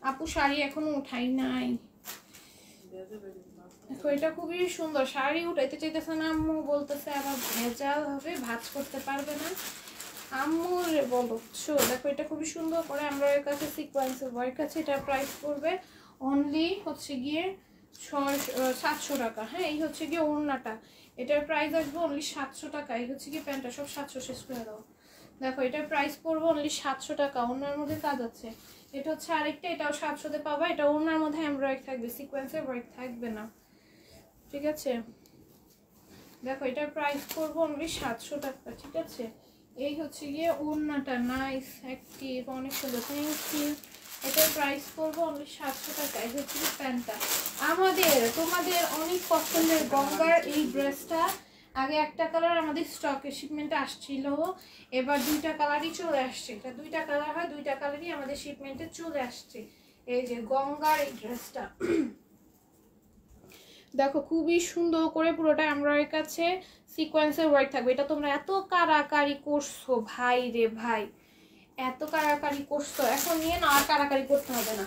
আপু শাড়ি এখনো উঠাই নাই। এটা খুবই সুন্দর, শাড়ি উঠাইতে চাইতেছে না, আম্মু বলতেছে আবার ভেজাল হবে, ভাঁজ করতে পারবে না। আম্মু রে বলছো। দেখো এটা খুবই সুন্দর করে আমরা এর কাছে সিকোয়েন্সের ওয়ার্ক আছে, এটা প্রাইস পড়বে অনলি হচ্ছে গিয়ে 700 টাকা। হ্যাঁ এই হচ্ছে গিয়ে ওড়নাটা, এটার প্রাইস আসবে অনলি 700 টাকা। এই হচ্ছে গিয়ে প্যান্টটা, সব 700 শেষ করে দাও। দেখো এটার প্রাইস পড়বে অনলি 700 টাকা, ওড়নার মধ্যে কাজ আছে। এটা হচ্ছে আরেকটা, এটাও 700-তে পাবা। এটা ওড়নার মধ্যে এমব্রয়ডারি থাকবে, সিকোয়েন্সের ওয়ার্ক থাকবে না, ঠিক আছে? দেখো এটার প্রাইস পড়বে অনলি 700 টাকা, ঠিক আছে? এই হচ্ছে গিয়ে ওড়নাটা, নাইস অ্যাক্টিভ, অনেক সুন্দর, থ্যাংক ইউ। এটার প্রাইস পড়বে অনলি 700 টাকা। এই হচ্ছে গিয়ে প্যান্টটা। তোমাদের অনেক পছন্দের গঙ্গার এই ড্রেসটা আগে একটা কালার আমাদের স্টকে শিপমেন্টে আসছিল, এবার 2টা কালারই চলে আসছে। এটা 2টা কালার হয়, 2টা কালারই আমাদের শিপমেন্টে চলে আসছে। এই যে গঙ্গার এই ড্রেসটা দেখো খুবই সুন্দর করে পুরোটা এমব্রয়ডারি কাছে সিকোয়েন্সের ওয়ার্ক থাকবে। এটা তোমরা এত কারাকারি করছো ভাই রে ভাই, এত কারাকারি করছো, এখন নিয়ে নাও, আর কারাকারি করতে হবে না।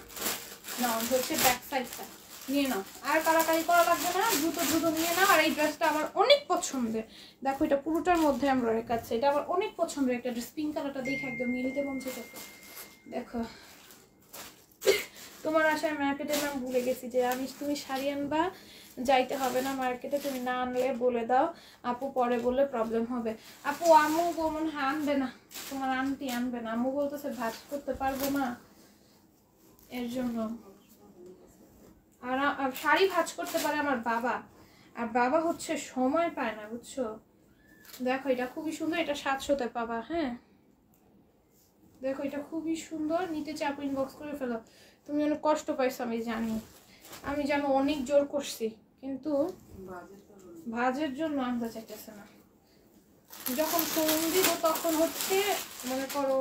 নাও হচ্ছে ব্যাক সাইডটা নিয়ে নাও, আর কারাকারি করা লাগবে না, দ্রুত নিয়ে নাও। আর এই ড্রেসটা আমার অনেক পছন্দের। দেখো এটা পুরোটার মধ্যে এমব্রয়ডারি কাছে, এটা আমার অনেক পছন্দের একটা ড্রেস। পিঙ্ক কালারটা দেখে একদম মিলতে মন চাইতেছে। দেখো তোমার আশায় মার্কেটের নাম ভুলে গেছি, যে তুমি শাড়ি আনবা, যাইতে হবে না মার্কেটে, তুমি না আনলে বলে দাও, আপু পরে বললে প্রবলেম হবে। আপু আম্মু মনে হয় আনবে না, তোমার আন্টি আনবে না, আম্মু বলতেছে ভাজ করতে পারবো না, এর জন্য। আর শাড়ি ভাজ করতে পারে আমার বাবা, আর বাবা হচ্ছে সময় পায় না, বুঝছো? দেখো এটা খুবই সুন্দর, এটা 700-তে পাবা। হ্যাঁ দেখো এটা খুবই সুন্দর, নিতে চাপ ইনবক্স করে ফেলো। তুমি অনেক কষ্ট পাইছো আমি জানো, অনেক জোর করছি, কিন্তু ভাজের জন্য আনতে চাইতেছে না। যখন ফোন দিব তখন হচ্ছে মনে করো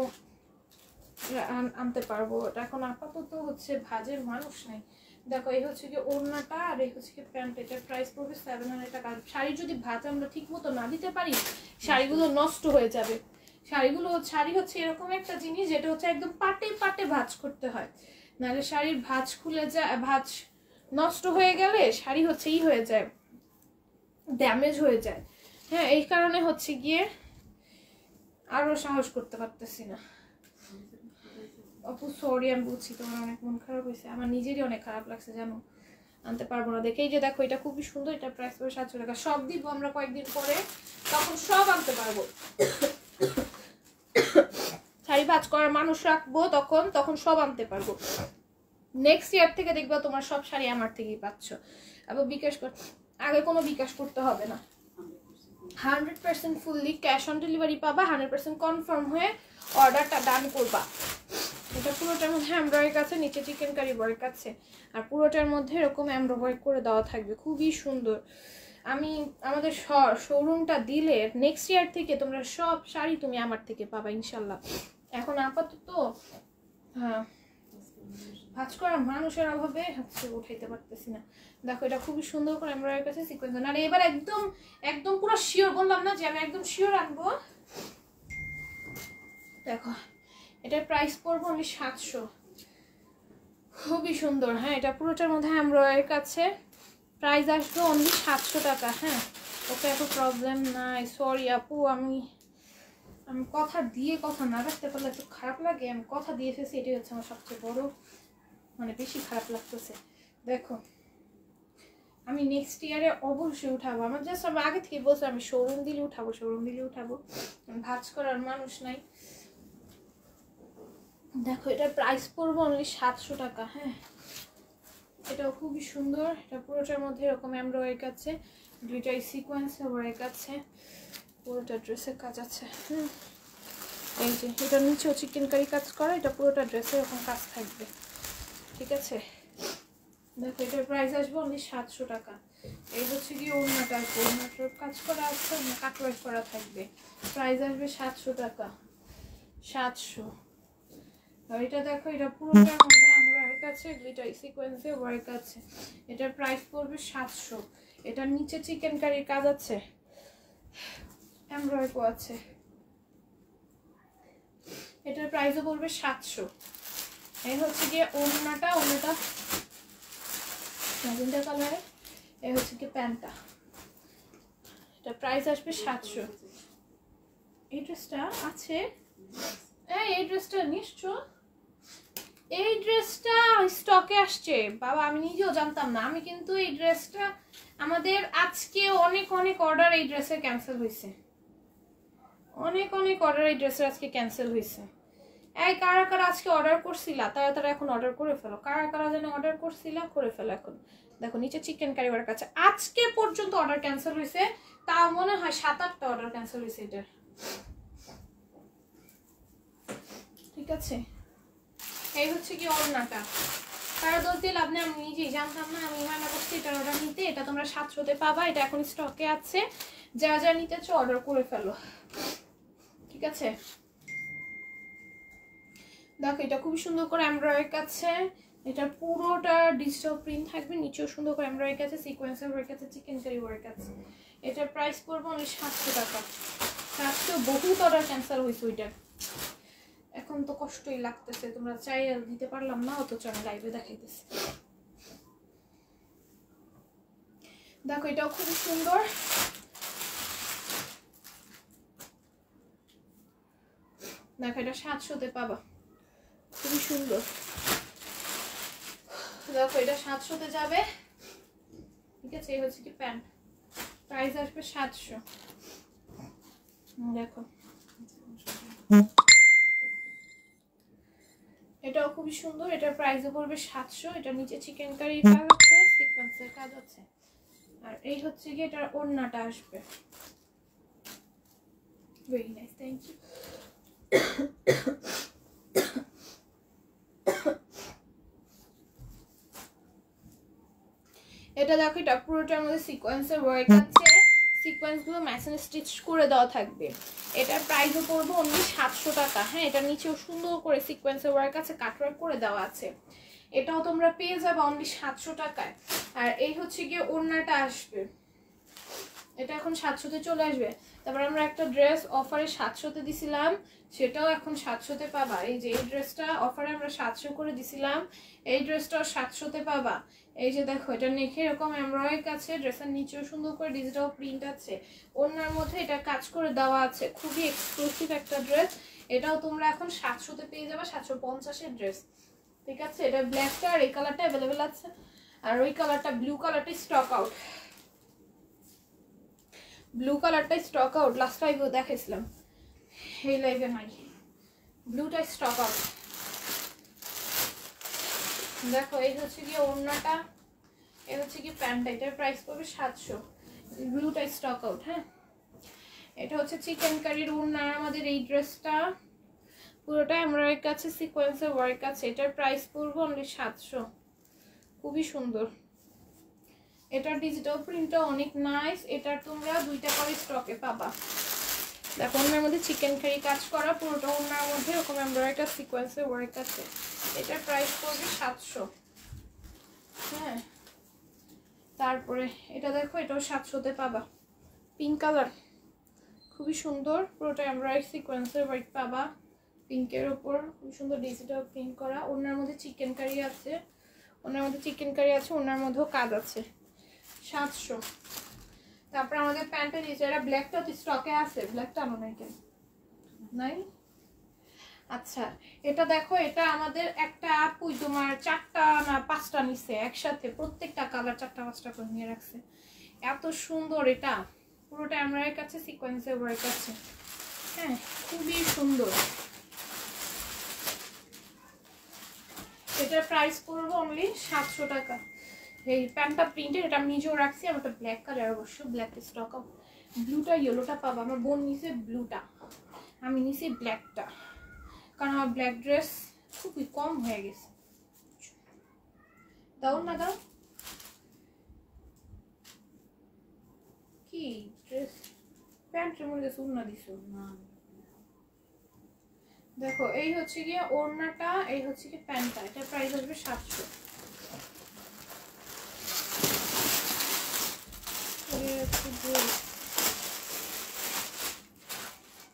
আনতে পারবো, এখন আপাতত হচ্ছে ভাজের মানুষ নাই। দেখো এই হচ্ছে কি ওড়নাটা, আর এই হচ্ছে কি প্যান্ট। এটার প্রাইস পড়বে 700 টাকা। শাড়ি যদি ভাজ আমরা ঠিক মতো না দিতে পারি, শাড়িগুলো নষ্ট হয়ে যাবে। শাড়ি হচ্ছে এরকম একটা জিনিস যেটা হচ্ছে একদম পাটে ভাজ করতে হয়, নাহলে শাড়ির ভাজ খুলে যায়, ভাজ নষ্ট হয়ে গেলে শাড়ি হচ্ছে হয়ে যায়, ড্যামেজ হয়ে যায়। হ্যাঁ এই কারণে হচ্ছে গিয়ে আরো সাহস করতে পারতেছি না। আপু সরি, আমি বুঝছি তোমার অনেক মন খারাপ হয়েছে, আমার নিজেরই অনেক খারাপ লাগছে জানো, আনতে পারবো না দেখে। এই যে দেখো এটা খুবই সুন্দর, এটা প্রাইস পড়বে 700 টাকা। সব দিব আমরা কয়েকদিন পরে, তখন সব আনতে পারবো। শাড়ি ভাজ করার মানুষ রাখবো, তখন সব আনতে পারবো। নেক্সট ইয়ার থেকে দেখবা তোমার সব শাড়ি আমার থেকেই পাচ্ছ। আবার আগে কোনো বিকাশ করতে হবে না, 100% ফুললি ক্যাশ অন ডেলিভারি পাবা। 100% কনফার্ম হয়ে অর্ডারটা ডান করবা। এটা পুরোটার মধ্যে এমব্রয়ডারি আছে, নিচে চিকেন কারি ওয়ার্ক আছে, আর পুরোটার মধ্যে এরকম এমব্রয়ডারি করে দেওয়া থাকবে, খুবই সুন্দর। আমাদের শোরুমটা দিলে নেক্সট ইয়ার থেকে তোমরা সব শাড়ি তুমি আমার থেকে পাবা ইনশাল্লাহ। এখন আপাতত হ্যাঁ ভাজ করার মানুষের অভাবে হচ্ছে উঠাইতে পারতেছি না। দেখো এটা খুবই সুন্দর করে এমব্রয়ডারি কাছে সিকোয়েন্স। আর এবার একদম পুরো শিওর বললাম না যে আমি একদম শিওর আনবো। দেখো এটার প্রাইস পড়বে অনলি 700। খুবই সুন্দর। হ্যাঁ, এটা পুরোটার মধ্যে এমব্রয়ডারি কাছে, প্রাইস আসবে অনলি 700 টাকা। হ্যাঁ, ওকে এত প্রবলেম নাই। সরি আপু, আমি কথা দিয়ে কথা না রাখতে পারলে একটু খারাপ লাগে। আমি কথা দিয়ে ফেলছি, এটাই হচ্ছে আমার সবচেয়ে বড় মানে বেশি খারাপ লাগতেছে। দেখো আমি নেক্সট ইয়ারে অবশ্যই উঠাবো। আমার জাস্ট আমি আগে থেকে বলছি আমি শোরুম দিলে উঠাবো, ভাজ করার মানুষ নাই। দেখো এটার প্রাইস পড়বে অনলি 700 টাকা। হ্যাঁ, এটাও খুবই সুন্দর। এটা পুরোটার মধ্যে এরকম এমব্রয়ডারি আছে, দুইটাই সিকোয়েন্স ওয়ার্ক আছে, পুরোটা ড্রেসের কাজ আছে। এই যে এটা নিচেও চিকেন কারি কাজ করা, এটা পুরোটা ড্রেসে এরকম কাজ থাকবে। ঠিক আছে, দেখো এটার প্রাইস আসবে অনলি 700 টাকা। এই হচ্ছে কি ওড়নাটা, ওড়নাটার কাজ করা আছে, কাটওয়ার্ক করা থাকবে। প্রাইস আসবে 700 টাকা, 700। আর এটা দেখো এটা পুরোটার মধ্যে এমব্রয়ডারি আছে, গ্লিটার সিকোয়েন্সে ওয়ার্ক আছে। এটার প্রাইস পড়বে 700। এটার নিচে চিকেন কারির কাজ আছে, এমব্রয়ডারি আছে। এটার প্রাইসও পড়বে 700। এই হচ্ছে গিয়ে ওড়নাটা ম্যাজেন্টা কালারে। এই হচ্ছে কি প্যান্টটা, এটা প্রাইস আসবে 700। এই ড্রেসটা আছে, এই ড্রেসটা নিশ্চয় এই ড্রেসটা স্টকে আসছে বাবা, আমি নিজেও জানতাম না। আমি কিন্তু এই ড্রেসটা আমাদের আজকে অনেক অর্ডার এই ড্রেসের ক্যান্সেল হয়েছে, অনেক অর্ডার এই ড্রেসের আজকে ক্যান্সেল হয়েছে। এই কারা কারা আজকে অর্ডার করছিলা তারা এখন অর্ডার করে ফেলো। কারা যেন অর্ডার করছিলা করে ফেলো এখন। দেখো নিচে চিকেন কারি ওয়ার্ক আছে। আজকে পর্যন্ত অর্ডার ক্যান্সেল হয়েছে, তাও মনে হয় 7-8টা অর্ডার ক্যান্সেল হয়েছে এটার। ঠিক আছে, এই হচ্ছে কি ওড়নাটা। কারো দোষ দিয়ে লাভ নেই, আমি নিজেই জানতাম না। আমি মানা করছি এটার অর্ডার নিতে, এটা তোমরা 700-তে পাবা। এটা এখন স্টকে আছে, যা নিতে চাও অর্ডার করে ফেলো। ঠিক আছে, দেখো এটা খুব সুন্দর করে এমব্রয়ডারি আছে। এটা পুরোটা ডিজিটাল প্রিন্ট থাকবে, নিচেও সুন্দর করে এমব্রয়ডারি আছে, সিকোয়েন্সের ওয়ার্ক আছে, চিকেন কারি ওয়ার্ক আছে। এটার প্রাইস পড়বে অনলি 700 টাকা। 700 বহুত অর্ডার ক্যান্সেল হয়েছে ওইটার। এখন তো কষ্টই লাগতেছে, তোমরা চাই দিতে পারলাম না, অথচ আমি লাইভে দেখাইতেছি। দেখো এটাও খুব সুন্দর। দেখো এটা 700-তে পাবা, খুবই সুন্দর। দেখো এটা 700-তে যাবে। ঠিক আছে, এই হচ্ছে কি প্যান্ট, প্রাইস আসবে 700। দেখো এটাও খুবই সুন্দর, এটার প্রাইসও পড়বে 700। এটার নিচে চিকেন কারির কাজ আছে, সিকোয়েন্সের কাজ আছে। আর এই হচ্ছে কি এটার ওড়নাটা আসবে। Very nice, thank you. এটা দেখো এটা পুরোটার মধ্যে সিকোয়েন্সের ওয়ার্ক আছে, সিকোয়েন্সগুলো ম্যাচিং স্টিচ করে দেওয়া থাকবে। এটার প্রাইসও পড়বে অনলি 700 টাকা। হ্যাঁ, এটার নিচেও সুন্দর করে সিকোয়েন্সের ওয়ার্ক আছে, কাটওয়ার্ক করে দেওয়া আছে। এটাও তোমরা পেয়ে যাবে অনলি 700 টাকায়। আর এই হচ্ছে গিয়ে ওড়নাটা আসবে, এটা এখন 700-তে চলে আসবে। তারপর আমরা একটা ড্রেস অফারে 700-তে দিছিলাম, সেটাও এখন 700-তে পাবা। এই যে এই ড্রেসটা অফারে আমরা 700 করে দিছিলাম, এই ড্রেসটাও 700-তে পাবা। এই যে দেখো এটা নেখে এরকম এমব্রয়ডারি আছে, ড্রেসের নিচেও সুন্দর করে ডিজিটাল প্রিন্ট আছে, ওড়নার মধ্যে এটা কাজ করে দেওয়া আছে। খুবই এক্সক্লুসিভ একটা ড্রেস, এটাও তোমরা এখন 700-তে পেয়ে যাবে, 750-এর ড্রেস। ঠিক আছে, এটা ব্ল্যাকটা আর এই কালারটা অ্যাভেলেবেল আছে, আর ওই কালারটা ব্লু কালারটা স্টক আউট। ব্লু কালারটা স্টক আউট, লাস্ট লাইভেও দেখাইছিলাম, এই লাইভে নাই। ব্লুটা স্টক আউট। দেখো এই হচ্ছে কি ওড়নাটা, এই হচ্ছে কি প্যান্টটা, এটার প্রাইস পড়বে 700। ব্লুটা স্টক আউট। হ্যাঁ, এটা হচ্ছে চিকেন কারির ওড়না। আমাদের এই ড্রেসটা পুরোটা এমব্রয়ডারি কাছে, সিকোয়েন্সের ওয়ার্ক আছে। এটার প্রাইস পড়বে অনলি 700। খুবই সুন্দর, এটার ডিজিটাল প্রিন্টটা অনেক নাইস। এটার তোমরা 2টা করে স্টকে পাবা। দেখো ওনার মধ্যে চিকেন কারি কাজ করা, পুরোটা ওনার মধ্যে এরকম এমব্রয়ডারি সিকোয়েন্সের ওয়ার্ক আছে। এটার প্রাইস পড়বে 700। হ্যাঁ, তারপরে এটা দেখো এটাও 700-তে পাবা, পিঙ্ক কালার, খুবই সুন্দর, পুরোটা এমব্রয়ডারি সিকোয়েন্সের ওয়ার্ক পাবা। পিঙ্কের ওপর খুব সুন্দর ডিজিটাল প্রিন্ট করা, ওনার মধ্যে চিকেন কারি আছে, ওনার মধ্যে চিকেন কারি আছে, ওনার মধ্যেও কাজ আছে। 700। তারপর আমাদের প্যান্টের নিচে এটা ব্ল্যাকটা তো স্টকে আছে, ব্ল্যাকটা আনো নাই কেন? নাই। আচ্ছা এটা দেখো, এটা আমাদের একটা আপুই তোমার 4টা না 5টা নিছে একসাথে, প্রত্যেকটা কালার 4টা 5টা করে নিয়ে রাখছে। এত সুন্দর, এটা পুরোটা আমার কাছে সিকোয়েন্সের ওয়ার্ক আছে। হ্যাঁ খুবই সুন্দর। এটার প্রাইস পড়বে অনলি 700 টাকা। এই প্যান্টটা প্রিন্টের, এটা আমি নিজেও রাখছি। আমার একটা ব্ল্যাক কালার, অবশ্য ব্ল্যাক স্টক আপ, ব্লুটা ইয়েলোটা পাবো। আমার বোন নিছে ব্লুটা, আমি নিছি ব্ল্যাকটা, কারণ আমার ব্ল্যাক ড্রেস খুবই কম হয়ে গেছে। দাও না দাও, কি ড্রেস প্যান্টের মধ্যে সুন্না দিছো না? দেখো এই হচ্ছে গিয়ে ওড়নাটা, এই হচ্ছে কি প্যান্টটা, এটা প্রাইস আসবে 700।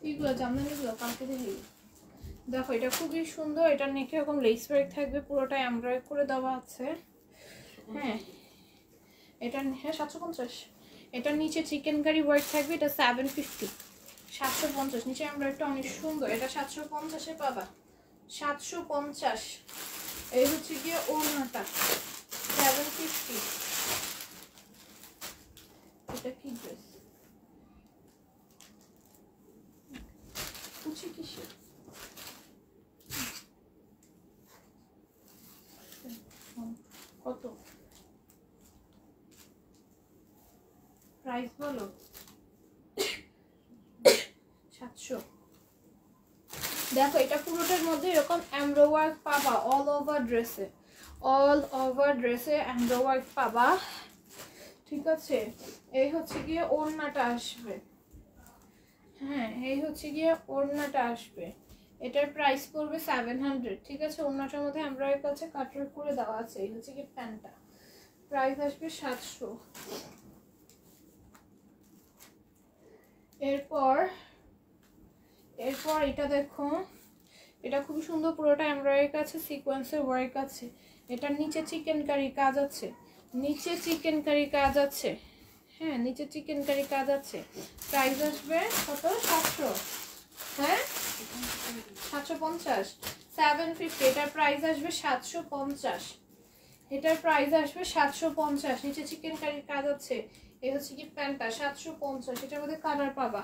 এইগুলো জামদানিগুলো কালকে দেখি। দেখো এটা খুবই সুন্দর, এটা নেকে এরকম লেস ওয়ার্ক থাকবে, পুরোটা এমব্রয়ডারি করে দেওয়া আছে। হ্যাঁ এটা 750। এটার নিচে চিকেন কারি ওয়ার্ক থাকবে, এটা 750। 750 নিচে এমব্রয়ডারিটা অনেক সুন্দর, এটা 750-এ পাবা। 750। এই হচ্ছে গিয়ে ওড়নাটা 750। এটা কি ড্রেস? কুচি কিসের? কত প্রাইস বলো? 700। দেখো এটা পুরোটার মধ্যে এরকম এমব্রয়ডারি ওয়ার্ক পাবা, অল ওভার ড্রেসে, অল ওভার ড্রেসে এমব্রয়ডারি ওয়ার্ক পাবা। ঠিক আছে, এই হচ্ছে গিয়ে ওড়নাটা আসবে। হ্যাঁ এই হচ্ছে গিয়ে ওড়নাটা আসবে, এটার প্রাইস পড়বে 700। ঠিক আছে, ওড়নাটার মধ্যে এমব্রয়ডারি কাছে কাটওয়ার্ক করে দেওয়া আছে। এই হচ্ছে গিয়ে প্যান্টটা, প্রাইস আসবে 700। এরপর এটা দেখো, এটা খুব সুন্দর, পুরোটা এমব্রয়ডারি কাছে সিকোয়েন্সের ওয়ার্ক আছে। এটার নিচে চিকেন কারি কাজ আছে, নিচে চিকেন কারি কাজ আছে। হ্যাঁ নিচে চিকেন কারি কাজ আছে। প্রাইস আসবে কত? 700। হ্যাঁ 750। 750। এটার প্রাইস আসবে 750। এটার প্রাইস আসবে 750। নিচে চিকেন কারির কাজ আছে। এই হচ্ছে কি প্যান্টটা 750। এটার মধ্যে কালার পাবা,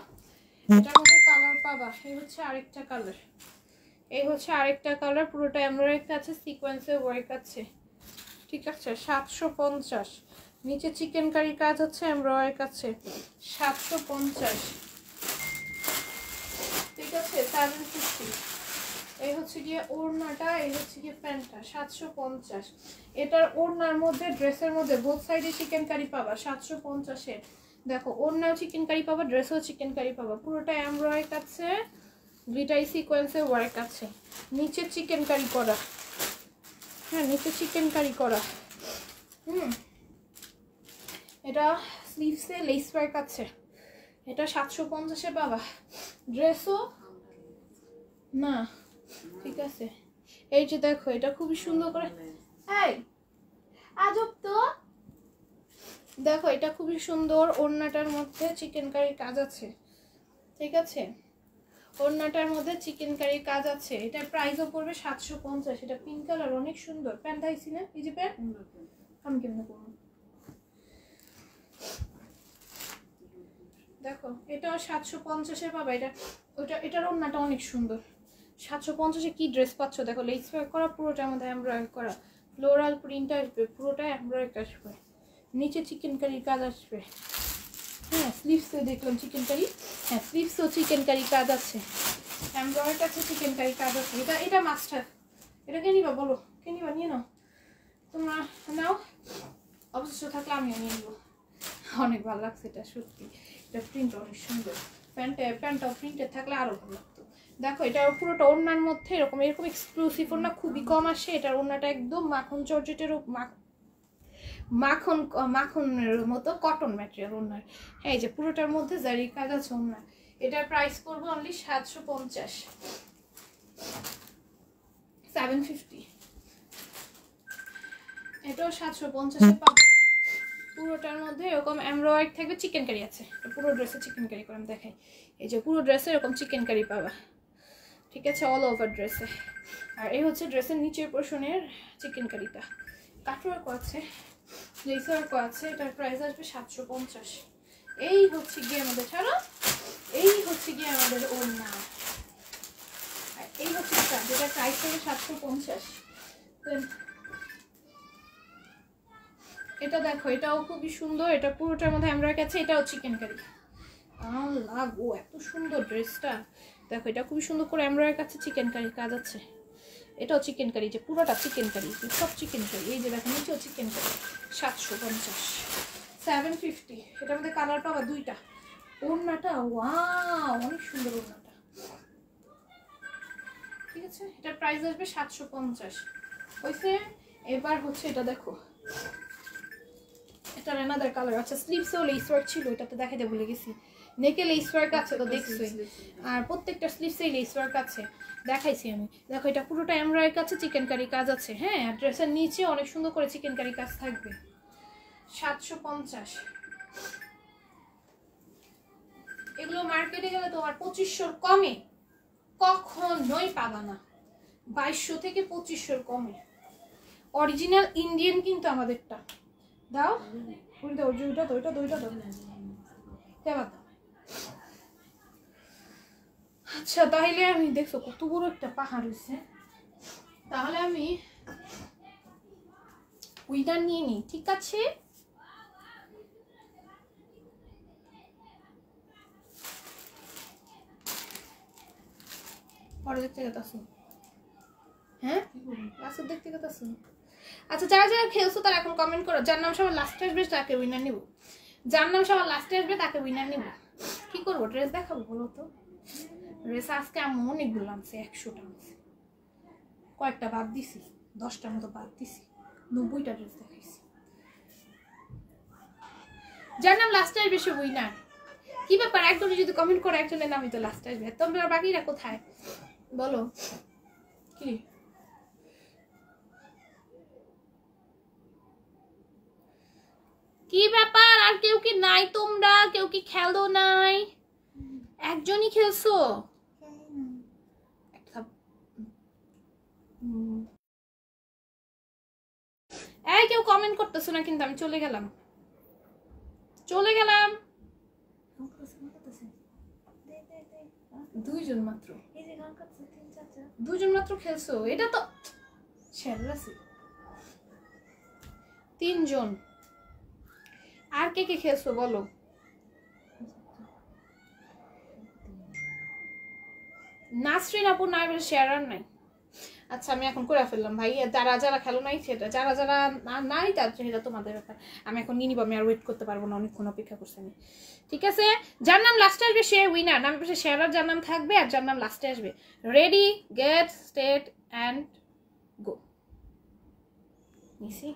এটার মধ্যে কালার পাবা। এই হচ্ছে আরেকটা কালার, এই হচ্ছে আরেকটা কালার, পুরোটা এমব্রয়ডারি কাছে সিকোয়েন্সের ওয়ার্ক আছে। ঠিক আছে 750। নিচে চিকেন কারি কাজ হচ্ছে এমব্রয়ডারি কাছে 750। ঠিক আছে 750। এই হচ্ছে গিয়ে ওড়নাটা, এই হচ্ছে গিয়ে প্যান্টটা 750। এটার ওড়নার মধ্যে ড্রেসের মধ্যে বোথ সাইডে চিকেন কারি পাবা 750-এ। দেখো ওড়নাও চিকেন কারি পাবা, ড্রেসও চিকেন কারি পাবা, পুরোটা এমব্রয়ডারি আছে, গ্লিটারি সিকোয়েন্সের ওয়ার্ক আছে, নিচে চিকেন কারি করা। হ্যাঁ নিচে চিকেন কারি করা। এটা স্লিভসে লেস ওয়ার্ক আছে, এটা 750-এ পাবা। ড্রেসও না, ঠিক আছে। এই যে দেখো এটা খুবই সুন্দর করে, এই আজব তো, দেখো এটা খুবই সুন্দর, ওড়নাটার মধ্যে চিকেন কারি কাজ আছে। ঠিক আছে, ওড়নাটার মধ্যে চিকেন কারি কাজ আছে। এটার প্রাইসও পড়বে 750। এটা পিঙ্ক কালার, অনেক সুন্দর। প্যান্ট আইছি না, এই যে প্যান্ট আমি কেমন করবো দেখো, এটাও 750-এ পাবা। এটা এটার ওড়নাটা অনেক সুন্দর। 750-এ কি ড্রেস পাচ্ছ দেখো, লেস ওয়ার্ক করা, পুরোটার মধ্যে এমব্রয়ডারি করা, ফ্লোরাল প্রিন্ট আসবে, পুরোটা এমব্রয়ডারি আসবে, নিচে চিকেন কারির কাজ আসবে। হ্যাঁ স্লিভসে দেখলাম চিকেন কারি, হ্যাঁ স্লিভসও চিকেন কারি কাজ আছে, এমব্রয়ডারি আছে, চিকেন কারি কাজ আছে। এটা মাস্টার। এটা কে নিবা বলো, কে নিবা? নিয়ে নাও, তোমরা নাও, অবশ্য থাকলে আমিও নিয়ে নেবো। অনেক ভালো লাগছে এটা সত্যি, এটা প্রিন্ট অনেক সুন্দর। প্যান্টটাও প্রিন্টের থাকলে আরো ভালো লাগতো। দেখো এটা পুরোটা ওড়নার মধ্যে এরকম এক্সক্লুসিভ ওড়না, খুবই কম আসে। এটার ওড়নাটা একদম মাখন জর্জেটের, মাখনের মতো কটন ম্যাটেরিয়াল ওড়নার। হ্যাঁ এই যে পুরোটার মধ্যে জারি কাজ আছে ওড়না। এটার প্রাইস পড়বে অনলি 750। 750 এটাও 750 পাবো পুরোটার মধ্যে এরকম এমব্রয়ডারি থাকবে চিকেন কারি আছে পুরো ড্রেসে চিকেন কারি করে আমি দেখাই এই যে পুরো ড্রেসে এরকম চিকেন কারি পাবা ঠিক আছে অল ওভার ড্রেসে আর এই হচ্ছে ড্রেসের নিচের পোরশনের চিকেন কারিটা কাটওয়ার্ক আছে লেস ওয়ার্ক আছে এটার প্রাইস আসবে 750 এই হচ্ছে গিয়ে আমাদের ছাড়া এই হচ্ছে গিয়ে আমাদের ওড়না আর এই হচ্ছে যেটা প্রাইস হবে 750 এটা দেখো এটাও খুবই সুন্দর এটা পুরোটার মধ্যে আমরা কাছে এটাও চিকেন কারি আল্লাহ গো এত সুন্দর ড্রেসটা দেখো এটা খুবই সুন্দর করে এমব্রয়ডারি কাছে চিকেন কারি কাজ আছে এটাও চিকেন কারি যে পুরোটা চিকেন কারি সব চিকেন কারি এই যে দেখো নিচেও চিকেন কারি 750 750 এটার মধ্যে কালার পাবা দুইটা ওড়নাটা ওয়াও অনেক সুন্দর ওড়নাটা ঠিক আছে এটার প্রাইস আসবে 750 হইছে এবার হচ্ছে এটা দেখো এটা আলাদা কালার আছে স্লিভসেও লেস ওয়ার্ক ছিল এটাতে দেখাতে ভুলে গেছি নেকে লেস ওয়ার্ক আছে তো দেখছই আর প্রত্যেকটা স্লিভসেই লেস ওয়ার্ক আছে দেখাইছি আমি দেখো এটা পুরোটা এমব্রয়ডারি কাছে চিকেন কারি কাজ আছে হ্যাঁ আর ড্রেসের নিচে অনেক সুন্দর করে চিকেন কারি কাজ থাকবে 750 এগুলো মার্কেটে গেলে তোমার 2500 কমে কখনোই পাবা না 2200 থেকে 2500 কমে অরিজিনাল ইন্ডিয়ান কিন্তু আমাদেরটা দাও পুরি দাও দুইটা দাও দেবা আচ্ছা তাহলে আমি দেখছো কত বড় একটা পাহাড় হইছে তাহলে আমি উইটা নিয়ে নিই ঠিক আছে পরে দেখতে গেতাছো হ্যাঁ আসো দেখতে গেতাছো আচ্ছা যারা যারা খেলছো তারা এখন কমেন্ট করো যার নাম সবার লাস্টে আসবে তাকে উইনার নিব যার নাম সবার লাস্টে আসবে তাকে উইনার নিব কি করবো ড্রেস দেখাবো বলো তো ড্রেস আজকে আমি অনেকগুলো আনছি 100টা আনছি কয়েকটা বাদ দিছি 10টার মতো বাদ দিছি 90টা ড্রেস দেখাইছি যার নাম লাস্টে আসবে সে উইনার কি ব্যাপার একজনে যদি কমেন্ট করে একজনের নামই তো লাস্টে আসবে তোমরা বাকিরা কোথায় বলো কি কি ব্যাপার আর কেউ কি নাই তোমরা কেউ কি খেলো নাই একজনই খেলছো এই কেউ কমেন্ট করতেছো না কিন্তু আমি চলে গেলাম দুইজন মাত্র খেলছো এটা তো তিনজন আর কে কে খেলছো বলো নাসরিন আপু নাই বলে শেয়ার নাই আচ্ছা আমি এখন করে ফেললাম ভাই যারা যারা খেলো নাই সেটা যারা যারা নাই তার সেটা তোমাদের ব্যাপার আমি এখন নিয়ে নিবো আমি আর ওয়েট করতে পারবো না অনেকক্ষণ অপেক্ষা করছি আমি ঠিক আছে যার নাম লাস্টে আসবে সে উইনার নামের পাশে শেয়ার যার নাম থাকবে আর যার নাম লাস্টে আসবে ready get set and go নিসি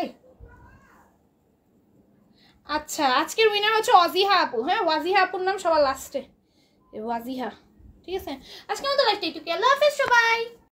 এই আচ্ছা আজকের উইনার হচ্ছে ওয়াজিহা আপু হ্যাঁ ওয়াজিহা আপুর নাম সবার লাস্টে ওয়াজিহা ঠিক আছে আজকে আমাদের লাইফটা একটু আল্লাহ হাফেজ সবাই